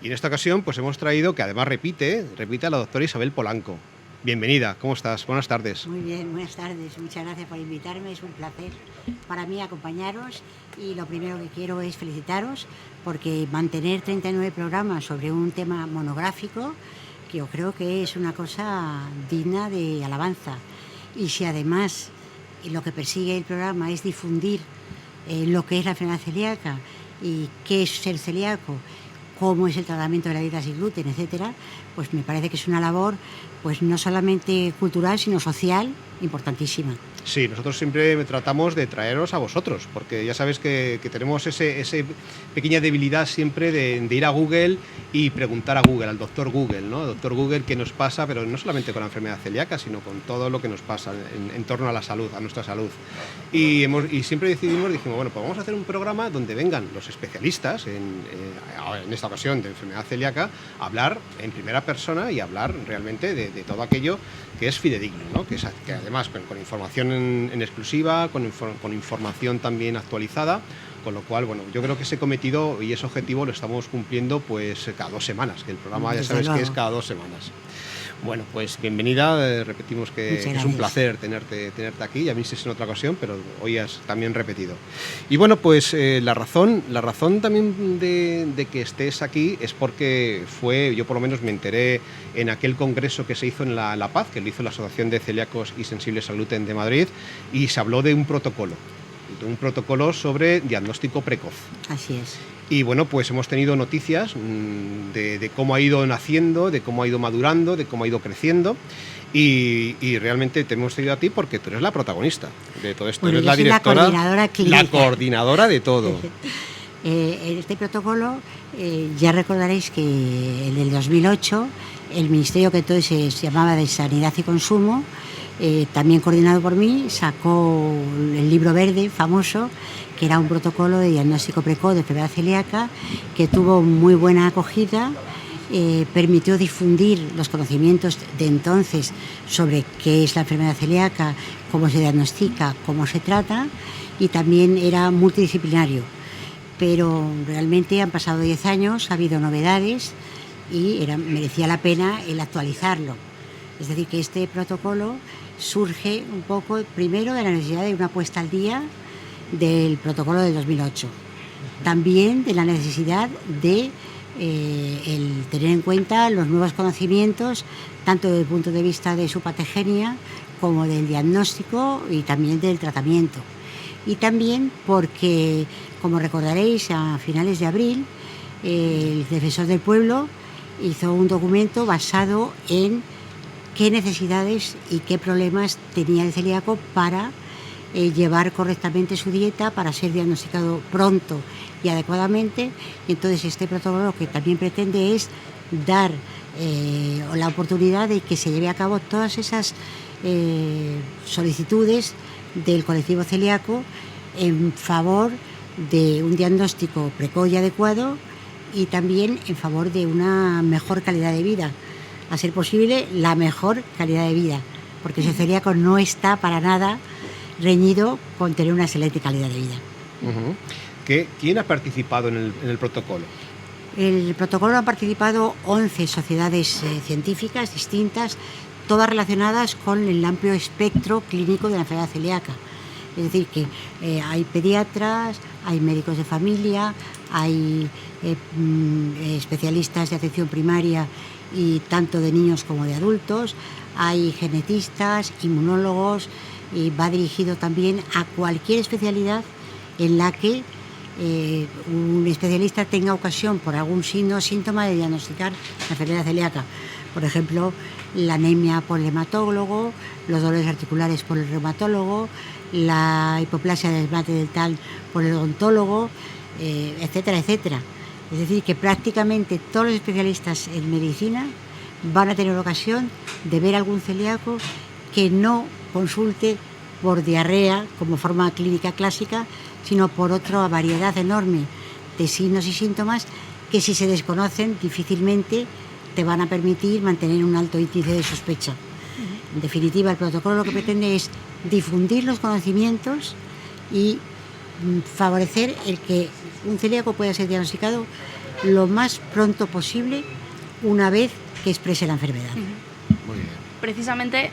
Y en esta ocasión pues hemos traído, que además repite a la doctora Isabel Polanco. Bienvenida, ¿cómo estás? Buenas tardes. Muy bien, buenas tardes. Muchas gracias por invitarme. Es un placer para mí acompañaros y lo primero que quiero es felicitaros porque mantener 39 programas sobre un tema monográfico, que yo creo que es una cosa digna de alabanza. Y si además lo que persigue el programa es difundir lo que es la enfermedad celíaca y qué es ser celíaco, cómo es el tratamiento de la dieta sin gluten, etcétera, pues me parece que es una labor pues no solamente cultural, sino social, importantísima. Sí, nosotros siempre tratamos de traeros a vosotros, porque ya sabes que tenemos ese pequeña debilidad siempre de ir a Google y preguntar a Google, al doctor Google, ¿no? Doctor Google, ¿qué nos pasa? Pero no solamente con la enfermedad celíaca, sino con todo lo que nos pasa en torno a la salud, a nuestra salud. Y siempre dijimos, bueno, pues vamos a hacer un programa donde vengan los especialistas, en esta ocasión de enfermedad celíaca, a hablar en primera persona y hablar realmente de todo aquello que es fidedigno, ¿no? Que además con información en exclusiva, con información también actualizada, con lo cual, bueno, yo creo que ese cometido y ese objetivo lo estamos cumpliendo pues cada 2 semanas, que el programa ya sabes que es cada 2 semanas. Bueno, pues bienvenida, repetimos que es un placer tenerte aquí, y a mí sí es en otra ocasión, pero hoy has también repetido. Y bueno, pues la razón también de que estés aquí es porque yo por lo menos me enteré en aquel congreso que se hizo en La Paz, que lo hizo la Asociación de Celíacos y Sensibles al Gluten de Madrid, y se habló de un protocolo sobre diagnóstico precoz. Así es. Y bueno, pues hemos tenido noticias de cómo ha ido naciendo, de cómo ha ido madurando, de cómo ha ido creciendo, y realmente te hemos seguido a ti porque tú eres la protagonista de todo esto. Bueno, eres la directora, la coordinadora clínica. La coordinadora de todo. En este protocolo ya recordaréis que en el 2008 el ministerio, que entonces se llamaba de Sanidad y Consumo, también coordinado por mí, sacó el libro verde famoso, que era un protocolo de diagnóstico precoz de enfermedad celíaca, que tuvo muy buena acogida, permitió difundir los conocimientos de entonces sobre qué es la enfermedad celíaca, cómo se diagnostica, cómo se trata, y también era multidisciplinario. Pero realmente han pasado 10 años, ha habido novedades y merecía la pena el actualizarlo. Es decir, que este protocolo surge un poco primero de la necesidad de una puesta al día del protocolo del 2008. También de la necesidad de el tener en cuenta los nuevos conocimientos, tanto desde el punto de vista de su patogenia como del diagnóstico y también del tratamiento. Y también porque, como recordaréis, a finales de abril, el Defensor del Pueblo hizo un documento basado en qué necesidades y qué problemas tenía el celíaco para llevar correctamente su dieta, para ser diagnosticado pronto y adecuadamente. Y entonces este protocolo lo que también pretende es dar la oportunidad de que se lleve a cabo todas esas solicitudes del colectivo celíaco en favor de un diagnóstico precoz y adecuado, y también en favor de una mejor calidad de vida, a ser posible la mejor calidad de vida, porque ese celíaco no está para nada reñido con tener una excelente calidad de vida. Uh-huh. ¿Quién ha participado en el protocolo? El protocolo han participado 11 sociedades científicas distintas, todas relacionadas con el amplio espectro clínico de la enfermedad celíaca. Es decir, que hay pediatras, hay médicos de familia, hay especialistas de atención primaria y tanto de niños como de adultos, hay genetistas, inmunólogos, y va dirigido también a cualquier especialidad en la que un especialista tenga ocasión por algún síntoma de diagnosticar la enfermedad celíaca. Por ejemplo, la anemia por el hematólogo, los dolores articulares por el reumatólogo, la hipoplasia del esmalte dental por el odontólogo, etcétera, etcétera. Es decir, que prácticamente todos los especialistas en medicina van a tener ocasión de ver algún celíaco que no consulte por diarrea como forma clínica clásica, sino por otra variedad enorme de signos y síntomas que, si se desconocen, difícilmente te van a permitir mantener un alto índice de sospecha. En definitiva, el protocolo lo que pretende es difundir los conocimientos y favorecer el que un celíaco pueda ser diagnosticado lo más pronto posible una vez que exprese la enfermedad. Muy bien. Precisamente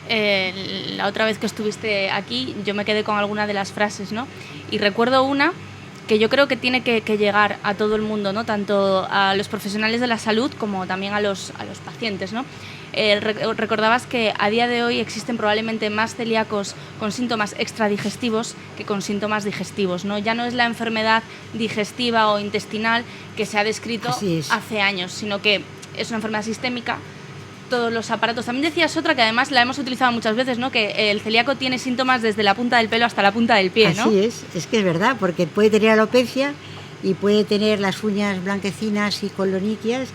la otra vez que estuviste aquí yo me quedé con alguna de las frases, ¿no? Y recuerdo una que yo creo que tiene que llegar a todo el mundo, ¿no? Tanto a los profesionales de la salud como también a los pacientes, ¿no? Recordabas que a día de hoy existen probablemente más celíacos con síntomas extradigestivos que con síntomas digestivos, ¿no? Ya no es la enfermedad digestiva o intestinal que se ha descrito hace años, sino que es una enfermedad sistémica. Todos los aparatos. También decías otra que además la hemos utilizado muchas veces, ¿no? Que el celíaco tiene síntomas desde la punta del pelo hasta la punta del pie, ¿no? Así es que es verdad, porque puede tener alopecia y puede tener las uñas blanquecinas y coloniquias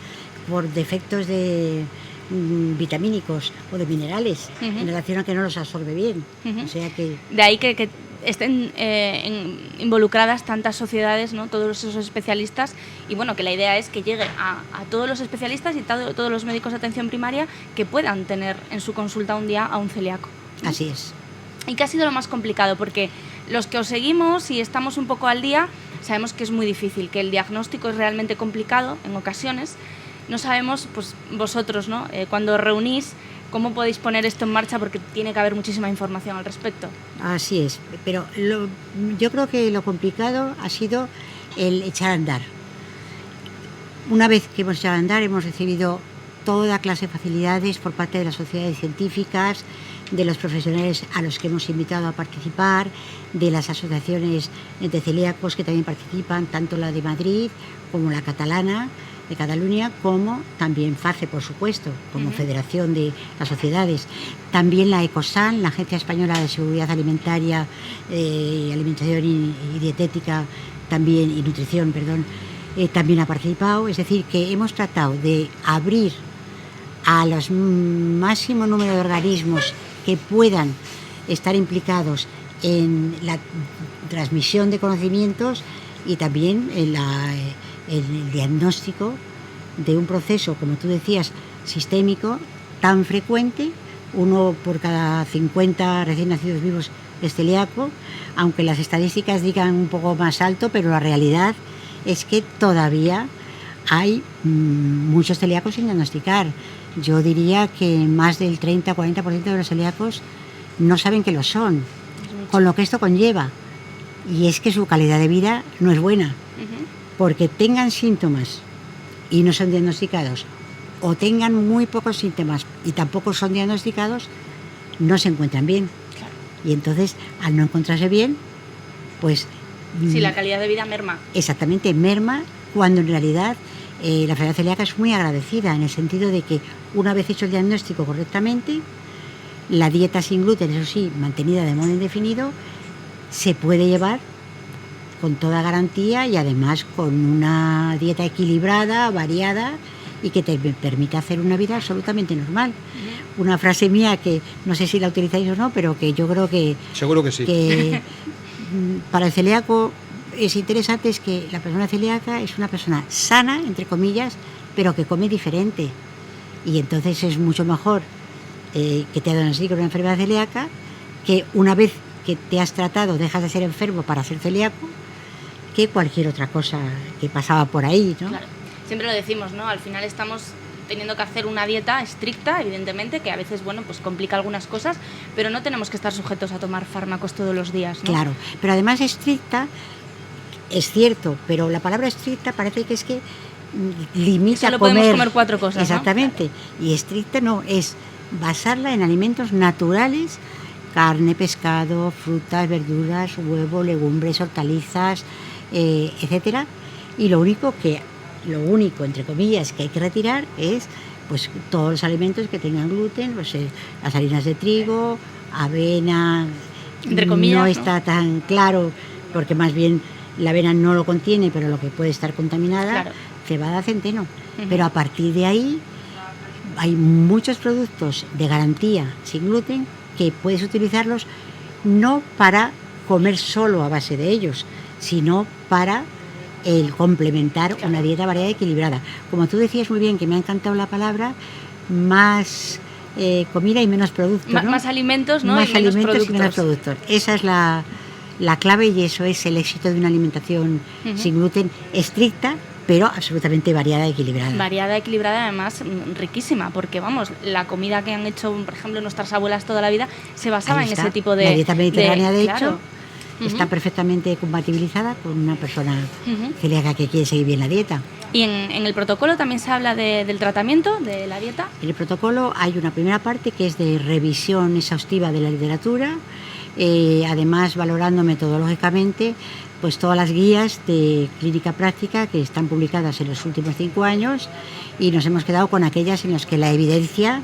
por defectos de vitamínicos o de minerales en relación a que no los absorbe bien. O sea que... De ahí que estén involucradas tantas sociedades, ¿no? Todos esos especialistas, y bueno, que la idea es que llegue a todos los especialistas y todos los médicos de atención primaria que puedan tener en su consulta un día a un celíaco, ¿no? Así es. ¿Y qué ha sido lo más complicado? Porque los que os seguimos y estamos un poco al día, sabemos que es muy difícil, que el diagnóstico es realmente complicado en ocasiones. No sabemos, pues vosotros, ¿no? Cuando os reunís, ¿cómo podéis poner esto en marcha? Porque tiene que haber muchísima información al respecto. Así es, pero yo creo que lo complicado ha sido el echar a andar. Una vez que hemos echado a andar, hemos recibido toda clase de facilidades por parte de las sociedades científicas, de los profesionales a los que hemos invitado a participar, de las asociaciones de celíacos que también participan, tanto la de Madrid como la catalana, de Cataluña, como también FACE, por supuesto, como Federación de las Sociedades. También la ECOSAN, la Agencia Española de Seguridad Alimentaria, Alimentación y Dietética, también, y Nutrición, perdón, también ha participado. Es decir, que hemos tratado de abrir a los máximo número de organismos que puedan estar implicados en la transmisión de conocimientos y también en el diagnóstico de un proceso, como tú decías, sistémico, tan frecuente. 1 por cada 50 recién nacidos vivos es celíaco, aunque las estadísticas digan un poco más alto, pero la realidad es que todavía hay muchos celíacos sin diagnosticar. Yo diría que más del 30-40% de los celíacos no saben que lo son, con lo que esto conlleva. Y es que su calidad de vida no es buena. Porque tengan síntomas y no son diagnosticados, o tengan muy pocos síntomas y tampoco son diagnosticados, no se encuentran bien. Claro. Y entonces, al no encontrarse bien, pues... Sí, la calidad de vida merma. Exactamente, merma, cuando en realidad la enfermedad celíaca es muy agradecida, en el sentido de que una vez hecho el diagnóstico correctamente, la dieta sin gluten, eso sí, mantenida de modo indefinido, se puede llevar con toda garantía y además con una dieta equilibrada, variada y que te permita hacer una vida absolutamente normal. Una frase mía que no sé si la utilizáis o no, pero que yo creo que... Seguro que sí. Que para el celíaco es interesante, es que la persona celíaca es una persona sana, entre comillas, pero que come diferente. Y entonces es mucho mejor que te diagnostiquen una enfermedad celíaca, que una vez que te has tratado dejas de ser enfermo para ser celíaco, que cualquier otra cosa que pasaba por ahí, ¿no? Claro. Siempre lo decimos, ¿no? Al final estamos teniendo que hacer una dieta estricta, evidentemente, que a veces, bueno, pues complica algunas cosas, pero no tenemos que estar sujetos a tomar fármacos todos los días, ¿no? Claro, pero además estricta, es cierto, pero la palabra estricta parece que es que limita solo a comer. Podemos comer 4 cosas, exactamente, ¿no? Y estricta no, es basarla en alimentos naturales, carne, pescado, frutas, verduras, huevo, legumbres, hortalizas, etcétera. Y lo único, entre comillas, que hay que retirar es pues todos los alimentos que tengan gluten, pues, las harinas de trigo, avena, entre comillas, no está tan claro, porque más bien la avena no lo contiene, pero lo que puede estar contaminada, claro. Cebada, centeno. Pero a partir de ahí hay muchos productos de garantía sin gluten que puedes utilizarlos no para comer solo a base de ellos, sino para el complementar una dieta variada y equilibrada. Como tú decías muy bien, que me ha encantado la palabra, más comida y menos productos, ¿no? Más alimentos, ¿no? Más y menos alimentos productos. y menos productos. Esa es la la clave, y eso es el éxito de una alimentación sin gluten estricta, pero absolutamente variada y equilibrada. Variada, equilibrada, además riquísima, porque vamos, la comida que han hecho, por ejemplo, nuestras abuelas toda la vida se basaba en ese tipo de... La dieta mediterránea, de hecho, claro. está perfectamente compatibilizada con una persona celíaca que quiere seguir bien la dieta. ¿Y en el protocolo también se habla del tratamiento, de la dieta? En el protocolo hay una primera parte que es de revisión exhaustiva de la literatura, además valorando metodológicamente pues todas las guías de clínica práctica que están publicadas en los últimos 5 años, y nos hemos quedado con aquellas en las que la evidencia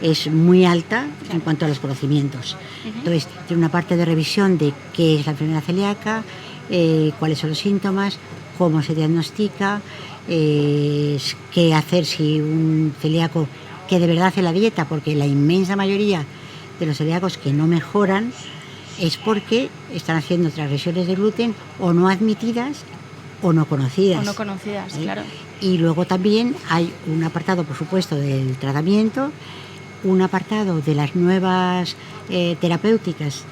es muy alta en cuanto a los conocimientos. Entonces, tiene una parte de revisión de qué es la enfermedad celíaca, cuáles son los síntomas, cómo se diagnostica, qué hacer si un celíaco que de verdad hace la dieta, porque la inmensa mayoría de los celíacos que no mejoran es porque están haciendo transgresiones de gluten o no admitidas o no conocidas. O no conocidas, claro. Y luego también hay un apartado, por supuesto, del tratamiento, un apartado de las nuevas terapéuticas,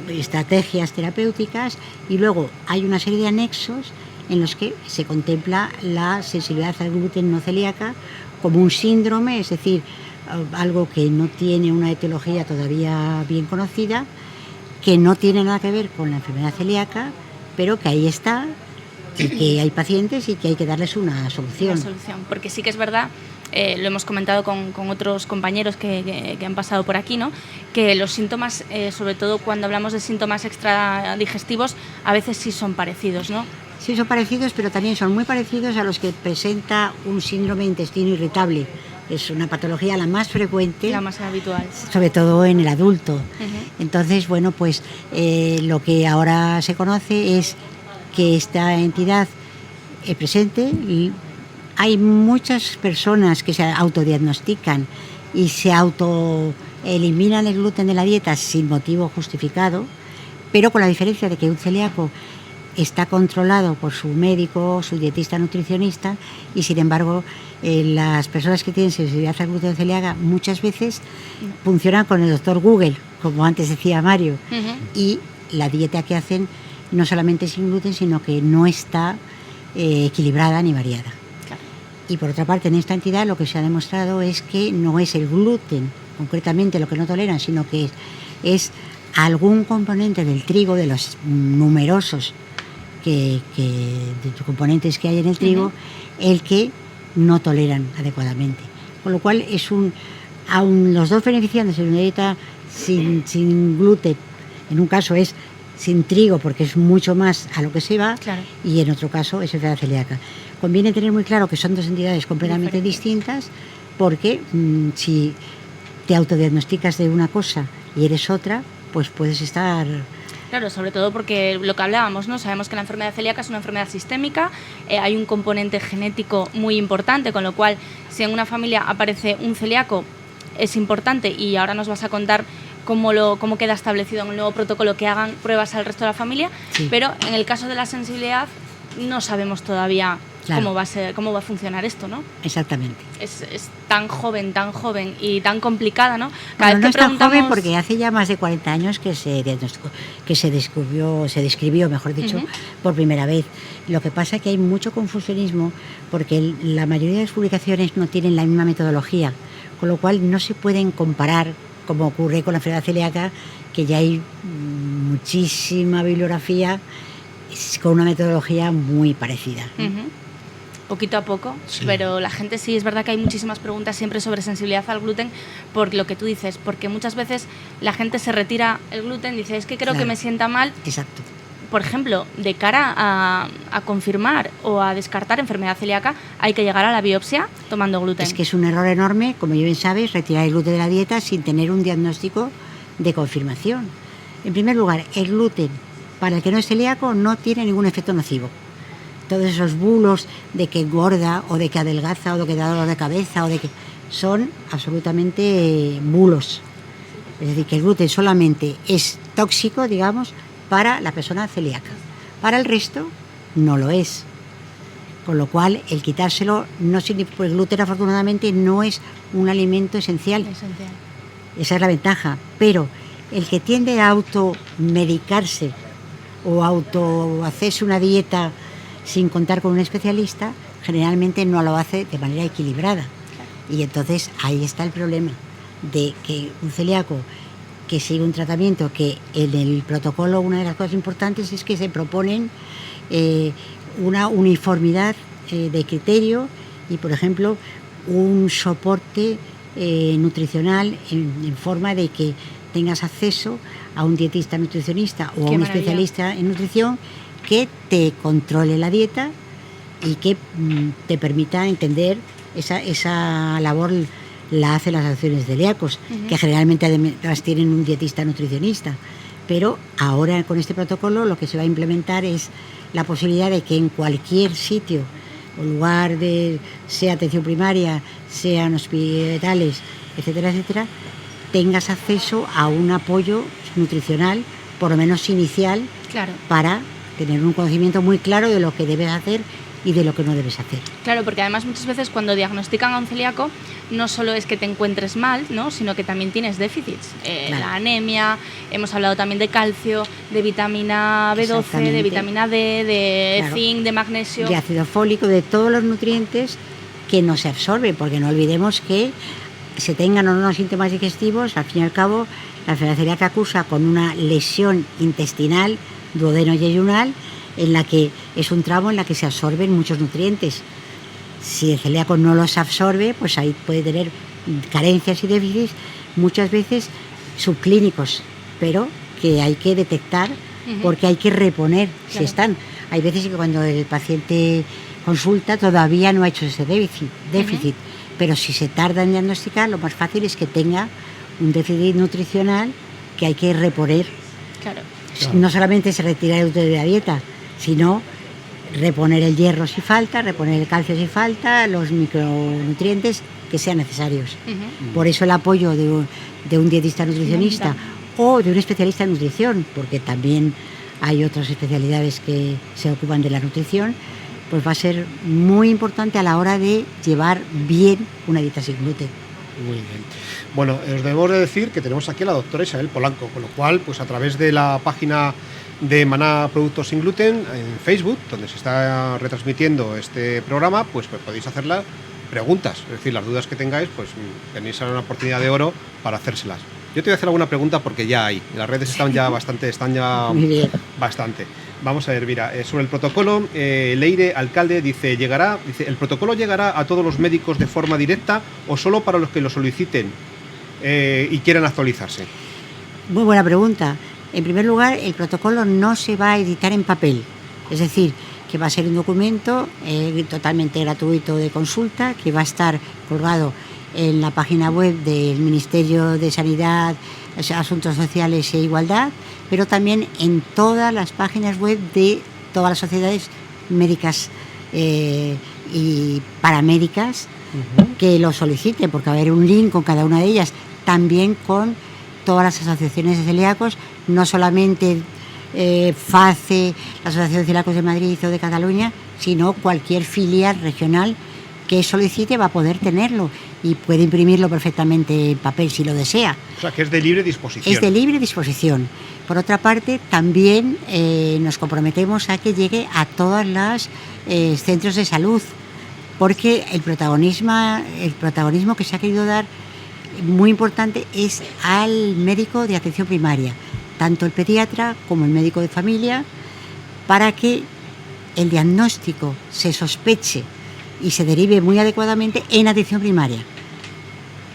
estrategias terapéuticas, y luego hay una serie de anexos en los que se contempla la sensibilidad al gluten no celíaca como un síndrome, es decir, algo que no tiene una etiología todavía bien conocida, que no tiene nada que ver con la enfermedad celíaca, pero que ahí está, y que hay pacientes y que hay que darles una solución. Una solución, porque sí que es verdad, lo hemos comentado con otros compañeros que han pasado por aquí, ¿no? Que los síntomas, sobre todo cuando hablamos de síntomas extradigestivos, a veces sí son parecidos, ¿no? Sí, son parecidos, pero también son muy parecidos a los que presenta un síndrome de intestino irritable. Es una patología la más frecuente, la más habitual, sobre todo en el adulto. Entonces, bueno, pues lo que ahora se conoce es que esta entidad es presente. Hay muchas personas que se autodiagnostican y se autoeliminan el gluten de la dieta sin motivo justificado, pero con la diferencia de que un celíaco está controlado por su médico, su dietista nutricionista, y sin embargo las personas que tienen sensibilidad al gluten celíaca muchas veces funcionan con el doctor Google, como antes decía Mario, y la dieta que hacen no solamente sin gluten, sino que no está equilibrada ni variada. Claro. Y por otra parte, en esta entidad lo que se ha demostrado es que no es el gluten concretamente lo que no toleran, sino que es algún componente del trigo, de los numerosos de componentes que hay en el trigo, el que no toleran adecuadamente. Con lo cual aun los dos beneficiándose de una dieta sin gluten, en un caso es sin trigo porque es mucho más a lo que se va, claro, y en otro caso es enfermedad celíaca. Conviene tener muy claro que son dos entidades completamente distintas, porque si te autodiagnosticas de una cosa y eres otra, pues puedes estar... Claro, sobre todo porque lo que hablábamos, ¿no? Sabemos que la enfermedad celíaca es una enfermedad sistémica, hay un componente genético muy importante, con lo cual si en una familia aparece un celíaco es importante, y ahora nos vas a contar cómo queda establecido en el nuevo protocolo que hagan pruebas al resto de la familia, sí. Pero en el caso de la sensibilidad no sabemos todavía, claro, cómo va a funcionar esto, ¿no? Exactamente. Es tan joven y tan complicada, ¿no? Cada vez no es tan joven porque hace ya más de 40 años que se diagnosticó, que se describió, mejor dicho, por primera vez. Lo que pasa es que hay mucho confusionismo porque la mayoría de las publicaciones no tienen la misma metodología, con lo cual no se pueden comparar, como ocurre con la enfermedad celíaca, que ya hay muchísima bibliografía con una metodología muy parecida. Poquito a poco, sí. Pero la gente sí, es verdad que hay muchísimas preguntas siempre sobre sensibilidad al gluten, por lo que tú dices, porque muchas veces la gente se retira el gluten, dice, es que creo, claro, que me sienta mal. Exacto. Por ejemplo, de cara a confirmar o a descartar enfermedad celíaca, hay que llegar a la biopsia tomando gluten. Es que es un error enorme, como bien sabes, retirar el gluten de la dieta sin tener un diagnóstico de confirmación. En primer lugar, el gluten, para el que no es celíaco, no tiene ningún efecto nocivo. Todos esos bulos de que engorda o de que adelgaza o de que da dolor de cabeza o de que son absolutamente bulos. Es decir, que el gluten solamente es tóxico, digamos, para la persona celíaca. Para el resto no lo es. Con lo cual, el quitárselo no significa, el gluten afortunadamente no es un alimento esencial. Esa es la ventaja. Pero el que tiende a automedicarse o hacerse una dieta sin contar con un especialista, generalmente no lo hace de manera equilibrada. Y entonces ahí está el problema de que un celíaco que sigue un tratamiento, que en el protocolo una de las cosas importantes es que se proponen una uniformidad de criterio y, por ejemplo, un soporte nutricional en forma de que tengas acceso a un dietista nutricionista o a un especialista en nutrición que te controle la dieta y que te permita entender esa labor. La hacen las asociaciones de celíacos, que generalmente además tienen un dietista nutricionista. Pero ahora con este protocolo lo que se va a implementar es la posibilidad de que en cualquier sitio o lugar, sea atención primaria, sean hospitales, etcétera, etcétera, tengas acceso a un apoyo nutricional, por lo menos inicial, claro, para tener un conocimiento muy claro de lo que debes hacer y de lo que no debes hacer. Claro, porque además muchas veces cuando diagnostican a un celíaco no solo es que te encuentres mal, ¿no?, sino que también tienes déficits. Claro. La anemia, hemos hablado también de calcio, de vitamina B12, de vitamina D, de claro, zinc, de magnesio. De ácido fólico, de todos los nutrientes que no se absorben, porque no olvidemos que se tengan o no síntomas digestivos, al fin y al cabo la enfermedad celíaca cursa con una lesión intestinal duodeno-yeyunal, en la que es un tramo en la que se absorben muchos nutrientes. Si el celíaco no los absorbe, pues ahí puede tener carencias y déficits, muchas veces subclínicos, pero que hay que detectar porque hay que reponer, claro, si están. Hay veces que cuando el paciente consulta todavía no ha hecho ese déficit, pero si se tarda en diagnosticar, lo más fácil es que tenga un déficit nutricional que hay que reponer. Claro. No solamente se retira el gluten de la dieta, sino reponer el hierro si falta, reponer el calcio si falta, los micronutrientes que sean necesarios. Por eso el apoyo de un dietista nutricionista o de un especialista en nutrición, porque también hay otras especialidades que se ocupan de la nutrición, pues va a ser muy importante a la hora de llevar bien una dieta sin gluten. Muy bien. Bueno, os debemos de decir que tenemos aquí a la doctora Isabel Polanco, con lo cual, pues a través de la página de Maná Productos Sin Gluten en Facebook, donde se está retransmitiendo este programa, pues podéis hacerla preguntas, es decir, las dudas que tengáis, pues tenéis una oportunidad de oro para hacérselas. Yo te voy a hacer alguna pregunta porque ya hay, las redes están ya bastante. Vamos a ver, mira, sobre el protocolo, Leire Alcalde dice, el protocolo llegará a todos los médicos de forma directa o solo para los que lo soliciten y quieran actualizarse. Muy buena pregunta. En primer lugar, el protocolo no se va a editar en papel, es decir, que va a ser un documento totalmente gratuito de consulta, que va a estar colgado en la página web del Ministerio de Sanidad, Asuntos Sociales e Igualdad, pero también en todas las páginas web de todas las sociedades médicas y paramédicas que lo soliciten, porque va a haber un link con cada una de ellas, también con todas las asociaciones de celíacos, no solamente FACE, la Asociación de Celíacos de Madrid o de Cataluña, sino cualquier filial regional que solicite va a poder tenerlo y puede imprimirlo perfectamente en papel si lo desea. O sea, que es de libre disposición. Es de libre disposición. Por otra parte, también nos comprometemos a que llegue a todos los centros de salud, porque el protagonismo que se ha querido dar, muy importante, es al médico de atención primaria, tanto el pediatra como el médico de familia, para que el diagnóstico se sospeche y se derive muy adecuadamente en atención primaria.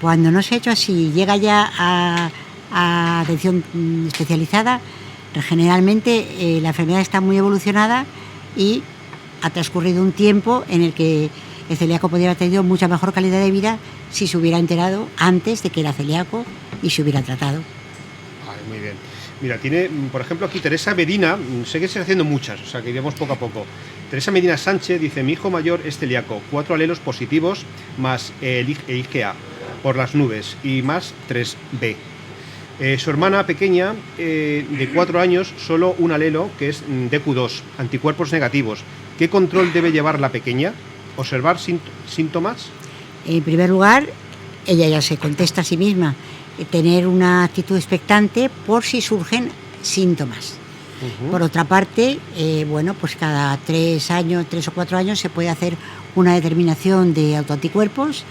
Cuando no se ha hecho así, llega ya a atención especializada, generalmente la enfermedad está muy evolucionada y ha transcurrido un tiempo en el que el celíaco podría haber tenido mucha mejor calidad de vida si se hubiera enterado antes de que era celíaco y se hubiera tratado. Vale, muy bien. Mira, tiene, por ejemplo, aquí Teresa Medina, sé que se están haciendo muchas, o sea, que iremos poco a poco. Teresa Medina Sánchez dice, mi hijo mayor es celíaco, 4 alelos positivos más el IgA por las nubes y más 3B. Su hermana pequeña, de 4 años, solo un alelo, que es DQ2, anticuerpos negativos. ¿Qué control debe llevar la pequeña? ¿Observar síntomas? En primer lugar, ella ya se contesta a sí misma, tener una actitud expectante por si surgen síntomas. Por otra parte, bueno, pues cada 3 o 4 años se puede hacer una determinación de autoanticuerpos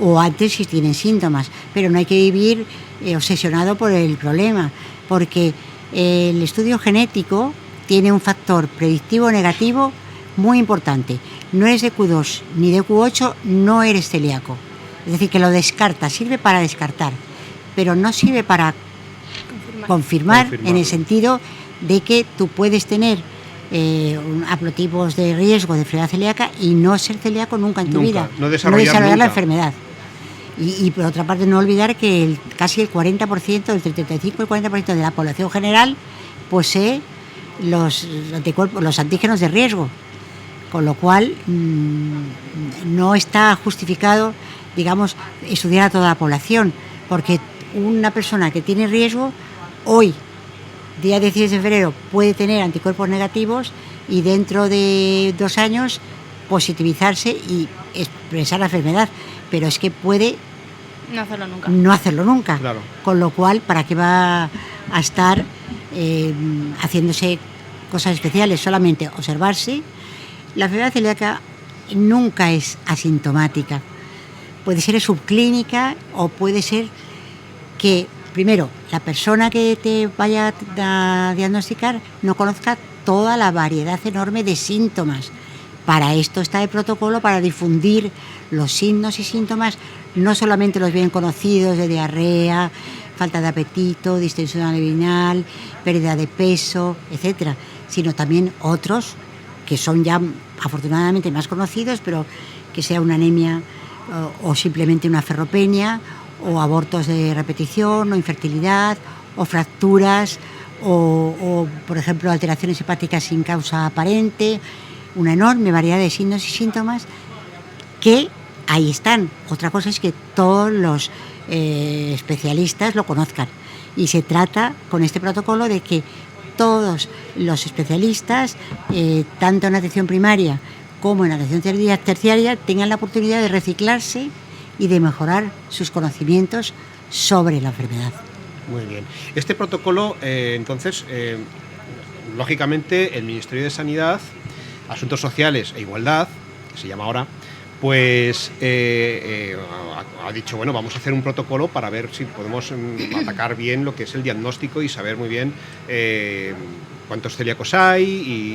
o antes si tienen síntomas, pero no hay que vivir obsesionado por el problema, porque el estudio genético tiene un factor predictivo negativo muy importante. No eres de Q2 ni de Q8, no eres celíaco. Es decir, que lo descarta, sirve para descartar, pero no sirve para confirmar en el sentido de que tú puedes tener haplotipos de riesgo de enfermedad celíaca y no ser celíaco nunca en tu vida. No desarrollar la enfermedad. Y por otra parte, no olvidar que casi el 40%, entre el 35 y el 40% de la población general posee los anticuerpos, los antígenos de riesgo, con lo cual no está justificado, digamos, estudiar a toda la población, porque una persona que tiene riesgo hoy, día 16 de febrero, puede tener anticuerpos negativos y dentro de 2 años positivizarse y expresar la enfermedad, pero es que puede no hacerlo nunca. Claro. Con lo cual, ¿para qué va a estar haciéndose cosas especiales? Solamente observarse. La enfermedad celíaca nunca es asintomática. Puede ser subclínica o puede ser que, primero, la persona que te vaya a diagnosticar no conozca toda la variedad enorme de síntomas. Para esto está el protocolo, para difundir los signos y síntomas, no solamente los bien conocidos de diarrea, falta de apetito, distensión anal, pérdida de peso, etcétera, sino también otros que son ya afortunadamente más conocidos, pero que sea una anemia o simplemente una ferropenia, o abortos de repetición, o infertilidad, o fracturas, o por ejemplo alteraciones hepáticas sin causa aparente, una enorme variedad de signos y síntomas que ahí están. Otra cosa es que todos los especialistas lo conozcan, y se trata con este protocolo de que todos los especialistas, tanto en atención primaria como en atención terciaria, tengan la oportunidad de reciclarse y de mejorar sus conocimientos sobre la enfermedad. Muy bien. Este protocolo, entonces, lógicamente, el Ministerio de Sanidad, Asuntos Sociales e Igualdad, que se llama ahora, pues ha dicho, bueno, vamos a hacer un protocolo para ver si podemos atacar bien lo que es el diagnóstico y saber muy bien cuántos celíacos hay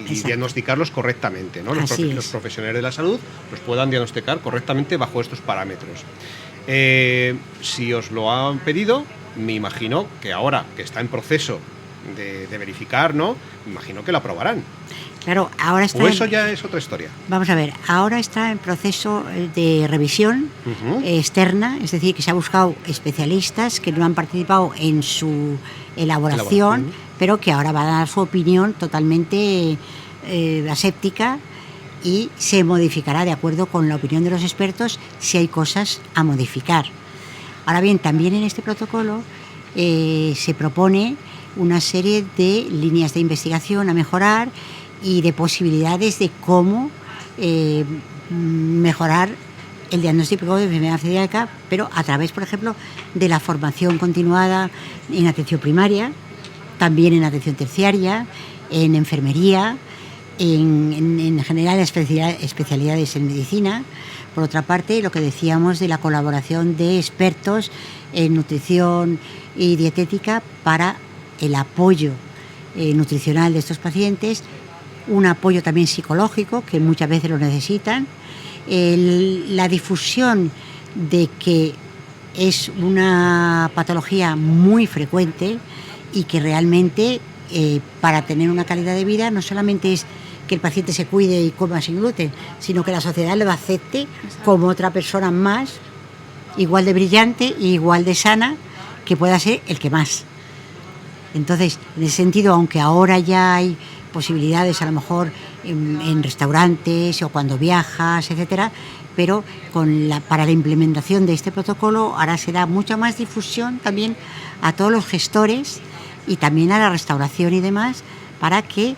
y diagnosticarlos correctamente, ¿no? Los profesionales de la salud los puedan diagnosticar correctamente bajo estos parámetros. Si os lo han pedido, me imagino que ahora que está en proceso de verificar, ¿no? Me imagino que lo aprobarán. Claro, ahora está. O eso ya es otra historia. Vamos a ver, ahora está en proceso de revisión externa, es decir, que se ha buscado especialistas que no han participado en su elaboración, pero que ahora van a dar su opinión totalmente aséptica, y se modificará de acuerdo con la opinión de los expertos si hay cosas a modificar. Ahora bien, también en este protocolo se propone una serie de líneas de investigación a mejorar y de posibilidades de cómo mejorar el diagnóstico de enfermedad celíaca, pero a través, por ejemplo, de la formación continuada en atención primaria, también en atención terciaria, en enfermería, en general especialidades en medicina. Por otra parte, lo que decíamos de la colaboración de expertos en nutrición y dietética para el apoyo nutricional de estos pacientes, un apoyo también psicológico, que muchas veces lo necesitan, la difusión de que es una patología muy frecuente y que realmente para tener una calidad de vida no solamente es que el paciente se cuide y coma sin gluten, sino que la sociedad lo acepte como otra persona más, igual de brillante y igual de sana, que pueda ser el que más. Entonces, en ese sentido, aunque ahora ya hay posibilidades a lo mejor en restaurantes o cuando viajas, etcétera, pero para la implementación de este protocolo ahora se da mucha más difusión también a todos los gestores y también a la restauración y demás, para que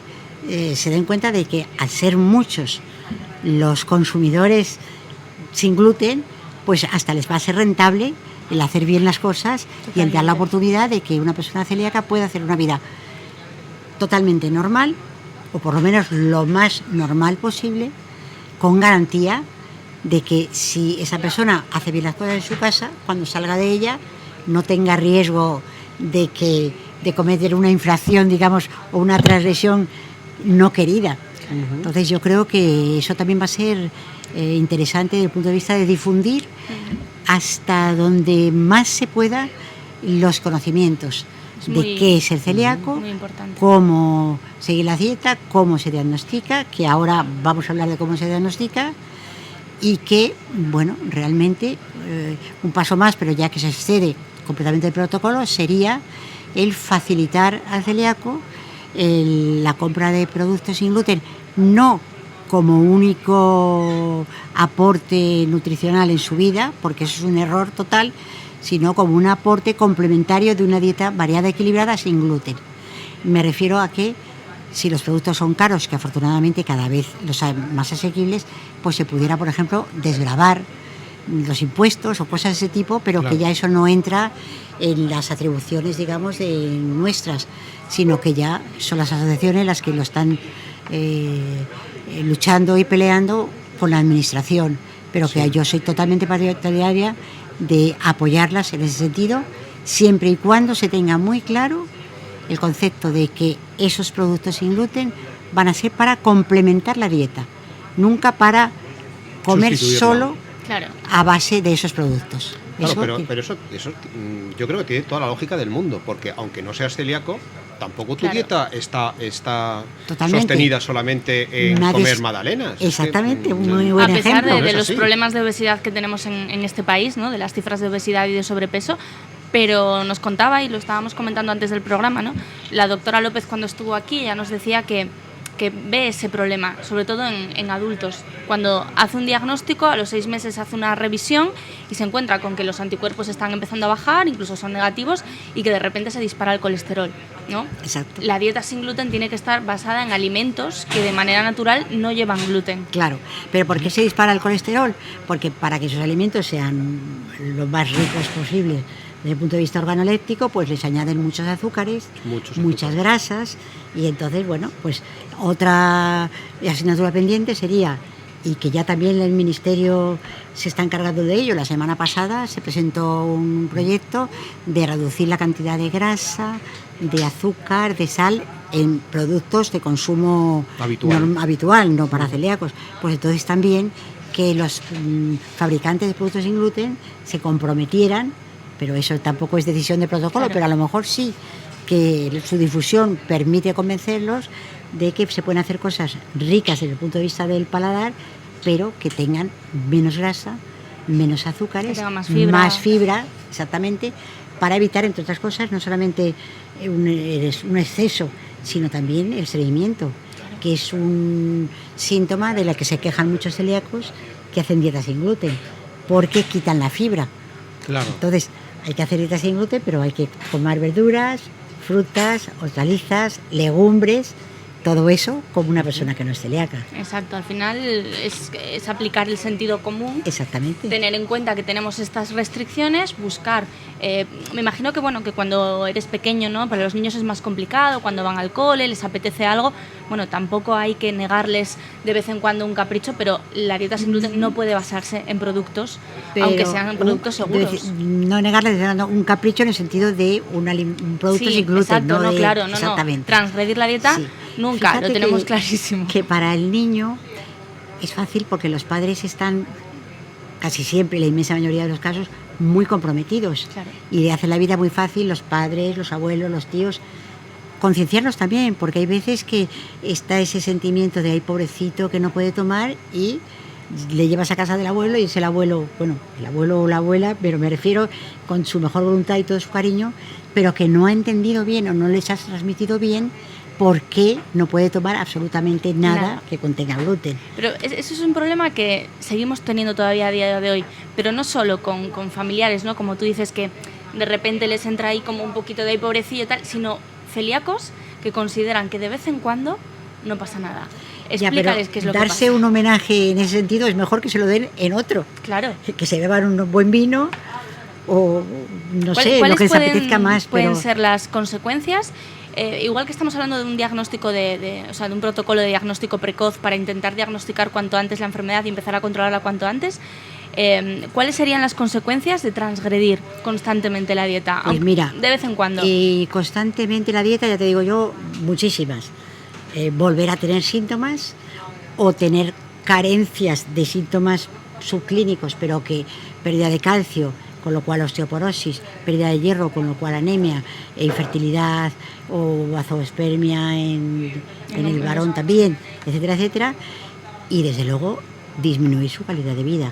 se den cuenta de que al ser muchos los consumidores sin gluten, pues hasta les va a ser rentable el hacer bien las cosas. Totalmente. Y el dar la oportunidad de que una persona celíaca pueda hacer una vida totalmente normal, o por lo menos lo más normal posible, con garantía de que si esa persona hace bien las cosas en su casa, cuando salga de ella no tenga riesgo de cometer una infracción, digamos, o una transgresión no querida. Entonces yo creo que eso también va a ser interesante desde el punto de vista de difundir hasta donde más se pueda los conocimientos de qué es el celíaco, cómo seguir la dieta, cómo se diagnostica, que ahora vamos a hablar de cómo se diagnostica, y que, bueno, realmente un paso más, pero ya que se excede completamente el protocolo, sería el facilitar al celíaco la compra de productos sin gluten, no como único aporte nutricional en su vida, porque eso es un error total, sino como un aporte complementario de una dieta variada, equilibrada, sin gluten. Me refiero a que si los productos son caros, que afortunadamente cada vez los hay más asequibles, pues se pudiera, por ejemplo, desgravar los impuestos o cosas de ese tipo, pero claro, que ya eso no entra en las atribuciones, digamos, de nuestras, sino que ya son las asociaciones las que lo están luchando y peleando con la administración, pero sí, que yo soy totalmente partidaria de apoyarlas en ese sentido, siempre y cuando se tenga muy claro el concepto de que esos productos sin gluten van a ser para complementar la dieta, nunca para comer solo a base de esos productos. Claro, pero eso yo creo que tiene toda la lógica del mundo, porque aunque no seas celíaco, tampoco tu dieta está sostenida solamente en comer magdalenas. Exactamente, un muy buen ejemplo. A pesar de los problemas de obesidad que tenemos en este país, ¿no? De las cifras de obesidad y de sobrepeso, pero nos contaba, y lo estábamos comentando antes del programa, ¿no? La doctora López, cuando estuvo aquí, ella nos decía que ve ese problema, sobre todo en adultos. Cuando hace un diagnóstico, a los 6 meses hace una revisión y se encuentra con que los anticuerpos están empezando a bajar, incluso son negativos, y que de repente se dispara el colesterol, ¿no? Exacto. La dieta sin gluten tiene que estar basada en alimentos que de manera natural no llevan gluten. Claro, pero ¿por qué se dispara el colesterol? Porque para que esos alimentos sean lo más ricos posible desde el punto de vista organoléptico, pues les añaden muchos azúcares, muchas grasas, y entonces, bueno, pues otra asignatura pendiente sería, y que ya también el Ministerio se está encargando de ello, la semana pasada se presentó un proyecto de reducir la cantidad de grasa, de azúcar, de sal en productos de consumo habitual, no para celíacos. Pues entonces también que los fabricantes de productos sin gluten se comprometieran, pero eso tampoco es decisión de protocolo, pero a lo mejor sí, que su difusión permite convencerlos de que se pueden hacer cosas ricas desde el punto de vista del paladar, pero que tengan menos grasa, menos azúcares, más fibra, exactamente, para evitar, entre otras cosas, no solamente un exceso, sino también el estreñimiento, que es un síntoma de la que se quejan muchos celíacos que hacen dietas sin gluten, porque quitan la fibra. Claro. Entonces, hay que hacer dietas sin gluten, pero hay que comer verduras, frutas, hortalizas, legumbres, todo eso como una persona que no es celíaca. Exacto, al final es aplicar el sentido común. Exactamente. Tener en cuenta que tenemos estas restricciones, buscar. Me imagino que bueno, que cuando eres pequeño, ¿no? Para los niños es más complicado, cuando van al cole, les apetece algo. Bueno, tampoco hay que negarles de vez en cuando un capricho, pero la dieta sin gluten no puede basarse en productos, aunque sean productos seguros. No negarles un capricho en el sentido de un producto sin gluten. Exacto, no, claro, no. Transgredir la dieta, nunca, fíjate, lo tenemos clarísimo. Que para el niño es fácil porque los padres están, casi siempre, la inmensa mayoría de los casos, muy comprometidos. Claro. Y le hacen la vida muy fácil los padres, los abuelos, los tíos. Concienciarlos también, porque hay veces que está ese sentimiento de ay, pobrecito, que no puede tomar, y le llevas a casa del abuelo y es el abuelo, bueno, el abuelo o la abuela, pero me refiero con su mejor voluntad y todo su cariño, pero que no ha entendido bien o no les has transmitido bien por qué no puede tomar absolutamente nada que contenga gluten. Pero eso es un problema que seguimos teniendo todavía a día de hoy, pero no solo con familiares, ¿no? Como tú dices, que de repente les entra ahí como un poquito de pobrecillo y tal, sino celíacos que consideran que de vez en cuando no pasa nada. Explícales qué es lo que pasa. Darse un homenaje en ese sentido es mejor que se lo den en otro. Claro. Que se beban un buen vino o no sé, lo que les apetezca más. ¿Cuáles pueden ser las consecuencias igual que estamos hablando de un diagnóstico o sea, de un protocolo de diagnóstico precoz para intentar diagnosticar cuanto antes la enfermedad y empezar a controlarla cuanto antes, ¿cuáles serían las consecuencias de transgredir constantemente la dieta? Pues mira, de vez en cuando. Y constantemente la dieta, ya te digo yo, muchísimas. Volver a tener síntomas o tener carencias de síntomas subclínicos, pero que pérdida de calcio, con lo cual osteoporosis, pérdida de hierro, con lo cual anemia, infertilidad o azoospermia en el varón también, etcétera, etcétera, y desde luego disminuir su calidad de vida.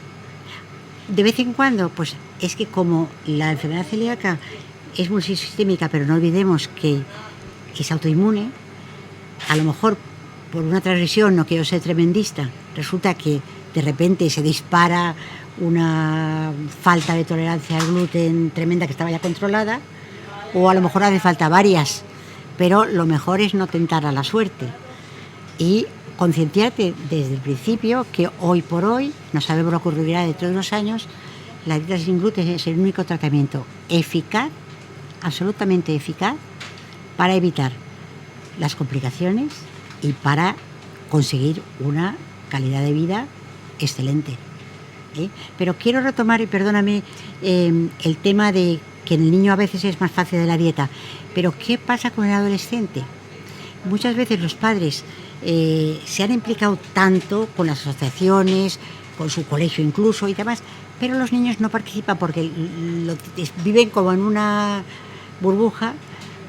De vez en cuando, pues es que como la enfermedad celíaca es multisistémica, pero no olvidemos que es autoinmune, a lo mejor por una transgresión, no quiero ser tremendista, resulta que de repente se dispara una falta de tolerancia al gluten tremenda que estaba ya controlada, o a lo mejor hace falta varias, pero lo mejor es no tentar a la suerte y concienciarte desde el principio que hoy por hoy, no sabemos lo que ocurrirá dentro de unos años, la dieta sin gluten es el único tratamiento eficaz, absolutamente eficaz, para evitar las complicaciones y para conseguir una calidad de vida excelente. Pero quiero retomar, y perdóname, el tema de que en el niño a veces es más fácil de la dieta, pero ¿qué pasa con el adolescente? Muchas veces los padres se han implicado tanto con las asociaciones, con su colegio incluso y demás, pero los niños no participan porque viven como en una burbuja,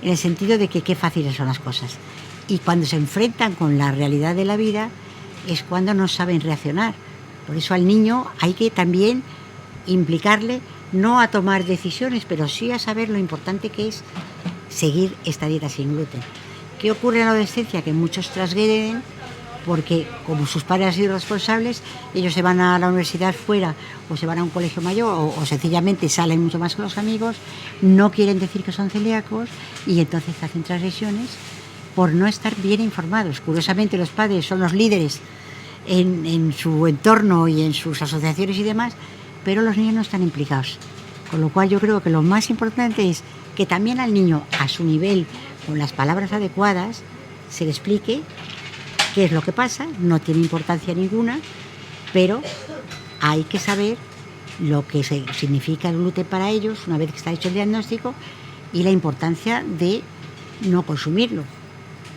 en el sentido de que qué fáciles son las cosas. Y cuando se enfrentan con la realidad de la vida es cuando no saben reaccionar. Por eso al niño hay que también implicarle, no a tomar decisiones, pero sí a saber lo importante que es seguir esta dieta sin gluten. ¿Qué ocurre en la adolescencia? Que muchos transgreden porque, como sus padres han sido responsables, ellos se van a la universidad fuera o se van a un colegio mayor o sencillamente salen mucho más con los amigos, no quieren decir que son celíacos y entonces hacen transgresiones por no estar bien informados. Curiosamente, los padres son los líderes en su entorno y en sus asociaciones y demás, pero los niños no están implicados. Con lo cual yo creo que lo más importante es que también al niño, a su nivel, con las palabras adecuadas, se le explique qué es lo que pasa, no tiene importancia ninguna, pero hay que saber lo que significa el gluten para ellos una vez que está hecho el diagnóstico y la importancia de no consumirlo.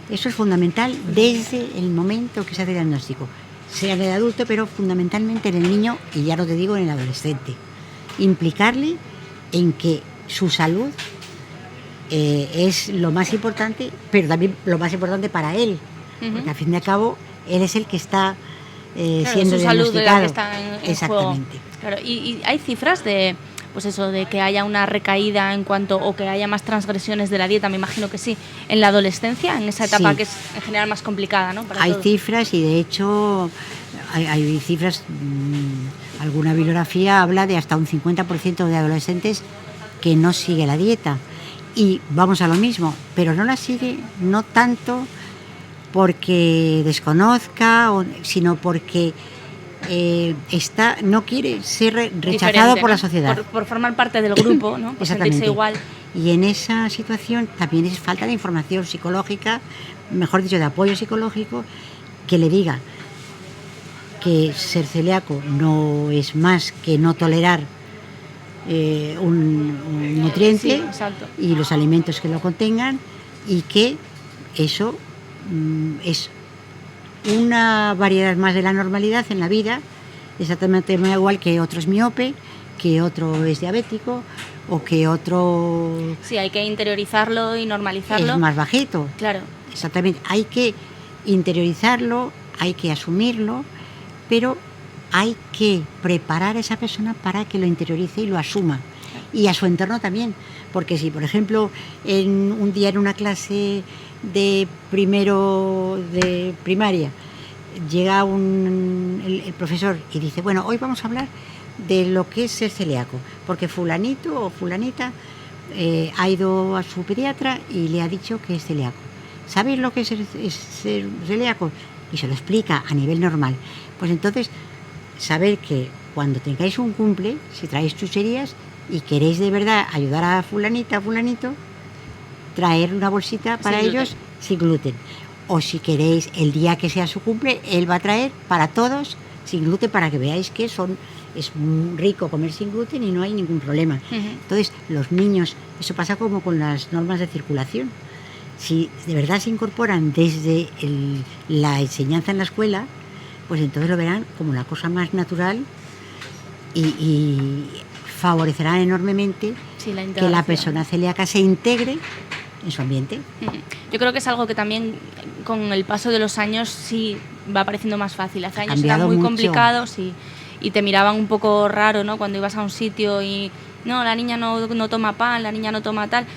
Eso es fundamental desde el momento que se hace el diagnóstico, sea en el adulto, pero fundamentalmente en el niño y ya no te digo en el adolescente. Implicarle en que su salud es lo más importante, pero también lo más importante para él, porque al fin y al cabo él es el que está siendo su salud diagnosticado. De la que está en exactamente. Juego. Claro, y hay cifras de, pues eso, de que haya una recaída en cuanto, o que haya más transgresiones de la dieta, me imagino que sí, en la adolescencia, en esa etapa que es en general más complicada, ¿no? Para hay todos. Cifras y de hecho hay cifras, alguna bibliografía habla de hasta un 50% de adolescentes que no sigue la dieta. Y vamos a lo mismo, pero no la sigue no tanto porque desconozca, sino porque no quiere ser rechazado por la sociedad. Por formar parte del grupo, ¿no? Por sentirse igual. Y en esa situación también es falta de información psicológica, mejor dicho, de apoyo psicológico, que le diga que ser celíaco no es más que no tolerar un nutriente y los alimentos que lo contengan, y que eso es una variedad más de la normalidad en la vida, exactamente igual que otro es miope, que otro es diabético o que otro... Sí, hay que interiorizarlo y normalizarlo. Es más bajito. Claro. Exactamente, hay que interiorizarlo, hay que asumirlo, pero hay que preparar a esa persona para que lo interiorice y lo asuma. Y a su entorno también, porque si, por ejemplo, un día en una clase de primero de primaria llega el profesor y dice, bueno, hoy vamos a hablar de lo que es ser celíaco, porque fulanito o fulanita ha ido a su pediatra y le ha dicho que es celíaco. ¿Sabéis lo que es ser celíaco? Y se lo explica a nivel normal. Pues entonces, saber que cuando tengáis un cumple, si traéis chucherías y queréis de verdad ayudar a fulanita, a fulanito, traer una bolsita para Sin ellos sin gluten. O si queréis, el día que sea su cumple, él va a traer para todos sin gluten para que veáis que es muy rico comer sin gluten y no hay ningún problema. Entonces, los niños, eso pasa como con las normas de circulación. Si de verdad se incorporan desde la enseñanza en la escuela, pues entonces lo verán como la cosa más natural y favorecerán enormemente que la persona celíaca se integre en su ambiente. Yo creo que es algo que también con el paso de los años sí va pareciendo más fácil. Hace años era muy complicado, sí, y te miraban un poco raro, ¿no? Cuando ibas a un sitio y no, la niña no toma pan, la niña no toma tal.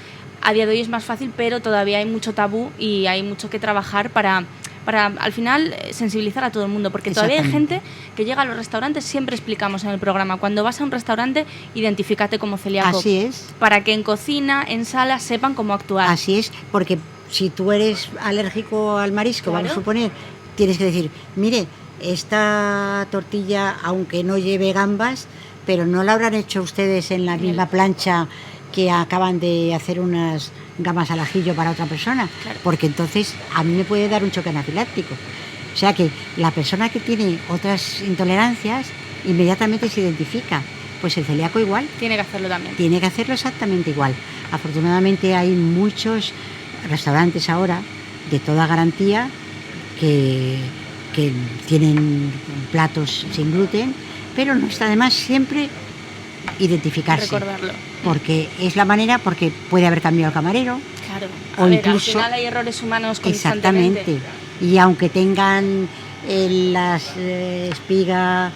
A día de hoy es más fácil, pero todavía hay mucho tabú y hay mucho que trabajar para al final sensibilizar a todo el mundo, porque todavía hay gente que llega a los restaurantes, siempre explicamos en el programa, cuando vas a un restaurante, identifícate como celíaco. Así es. Para que en cocina, en sala, sepan cómo actuar. Así es, porque si tú eres alérgico al marisco, claro, vamos a suponer, tienes que decir, mire, esta tortilla, aunque no lleve gambas, pero no la habrán hecho ustedes en la misma plancha que acaban de hacer unas gambas al ajillo para otra persona, claro, porque entonces a mí me puede dar un choque anafiláctico. O sea que la persona que tiene otras intolerancias inmediatamente se identifica. Pues el celíaco igual. Tiene que hacerlo también. Tiene que hacerlo exactamente igual. Afortunadamente hay muchos restaurantes ahora de toda garantía que tienen platos sin gluten, pero no está de más siempre identificarse. Recordarlo. Porque es la manera, porque puede haber cambiado el camarero. Claro. O incluso, al final hay errores humanos constantemente. Exactamente. Y aunque tengan las espiga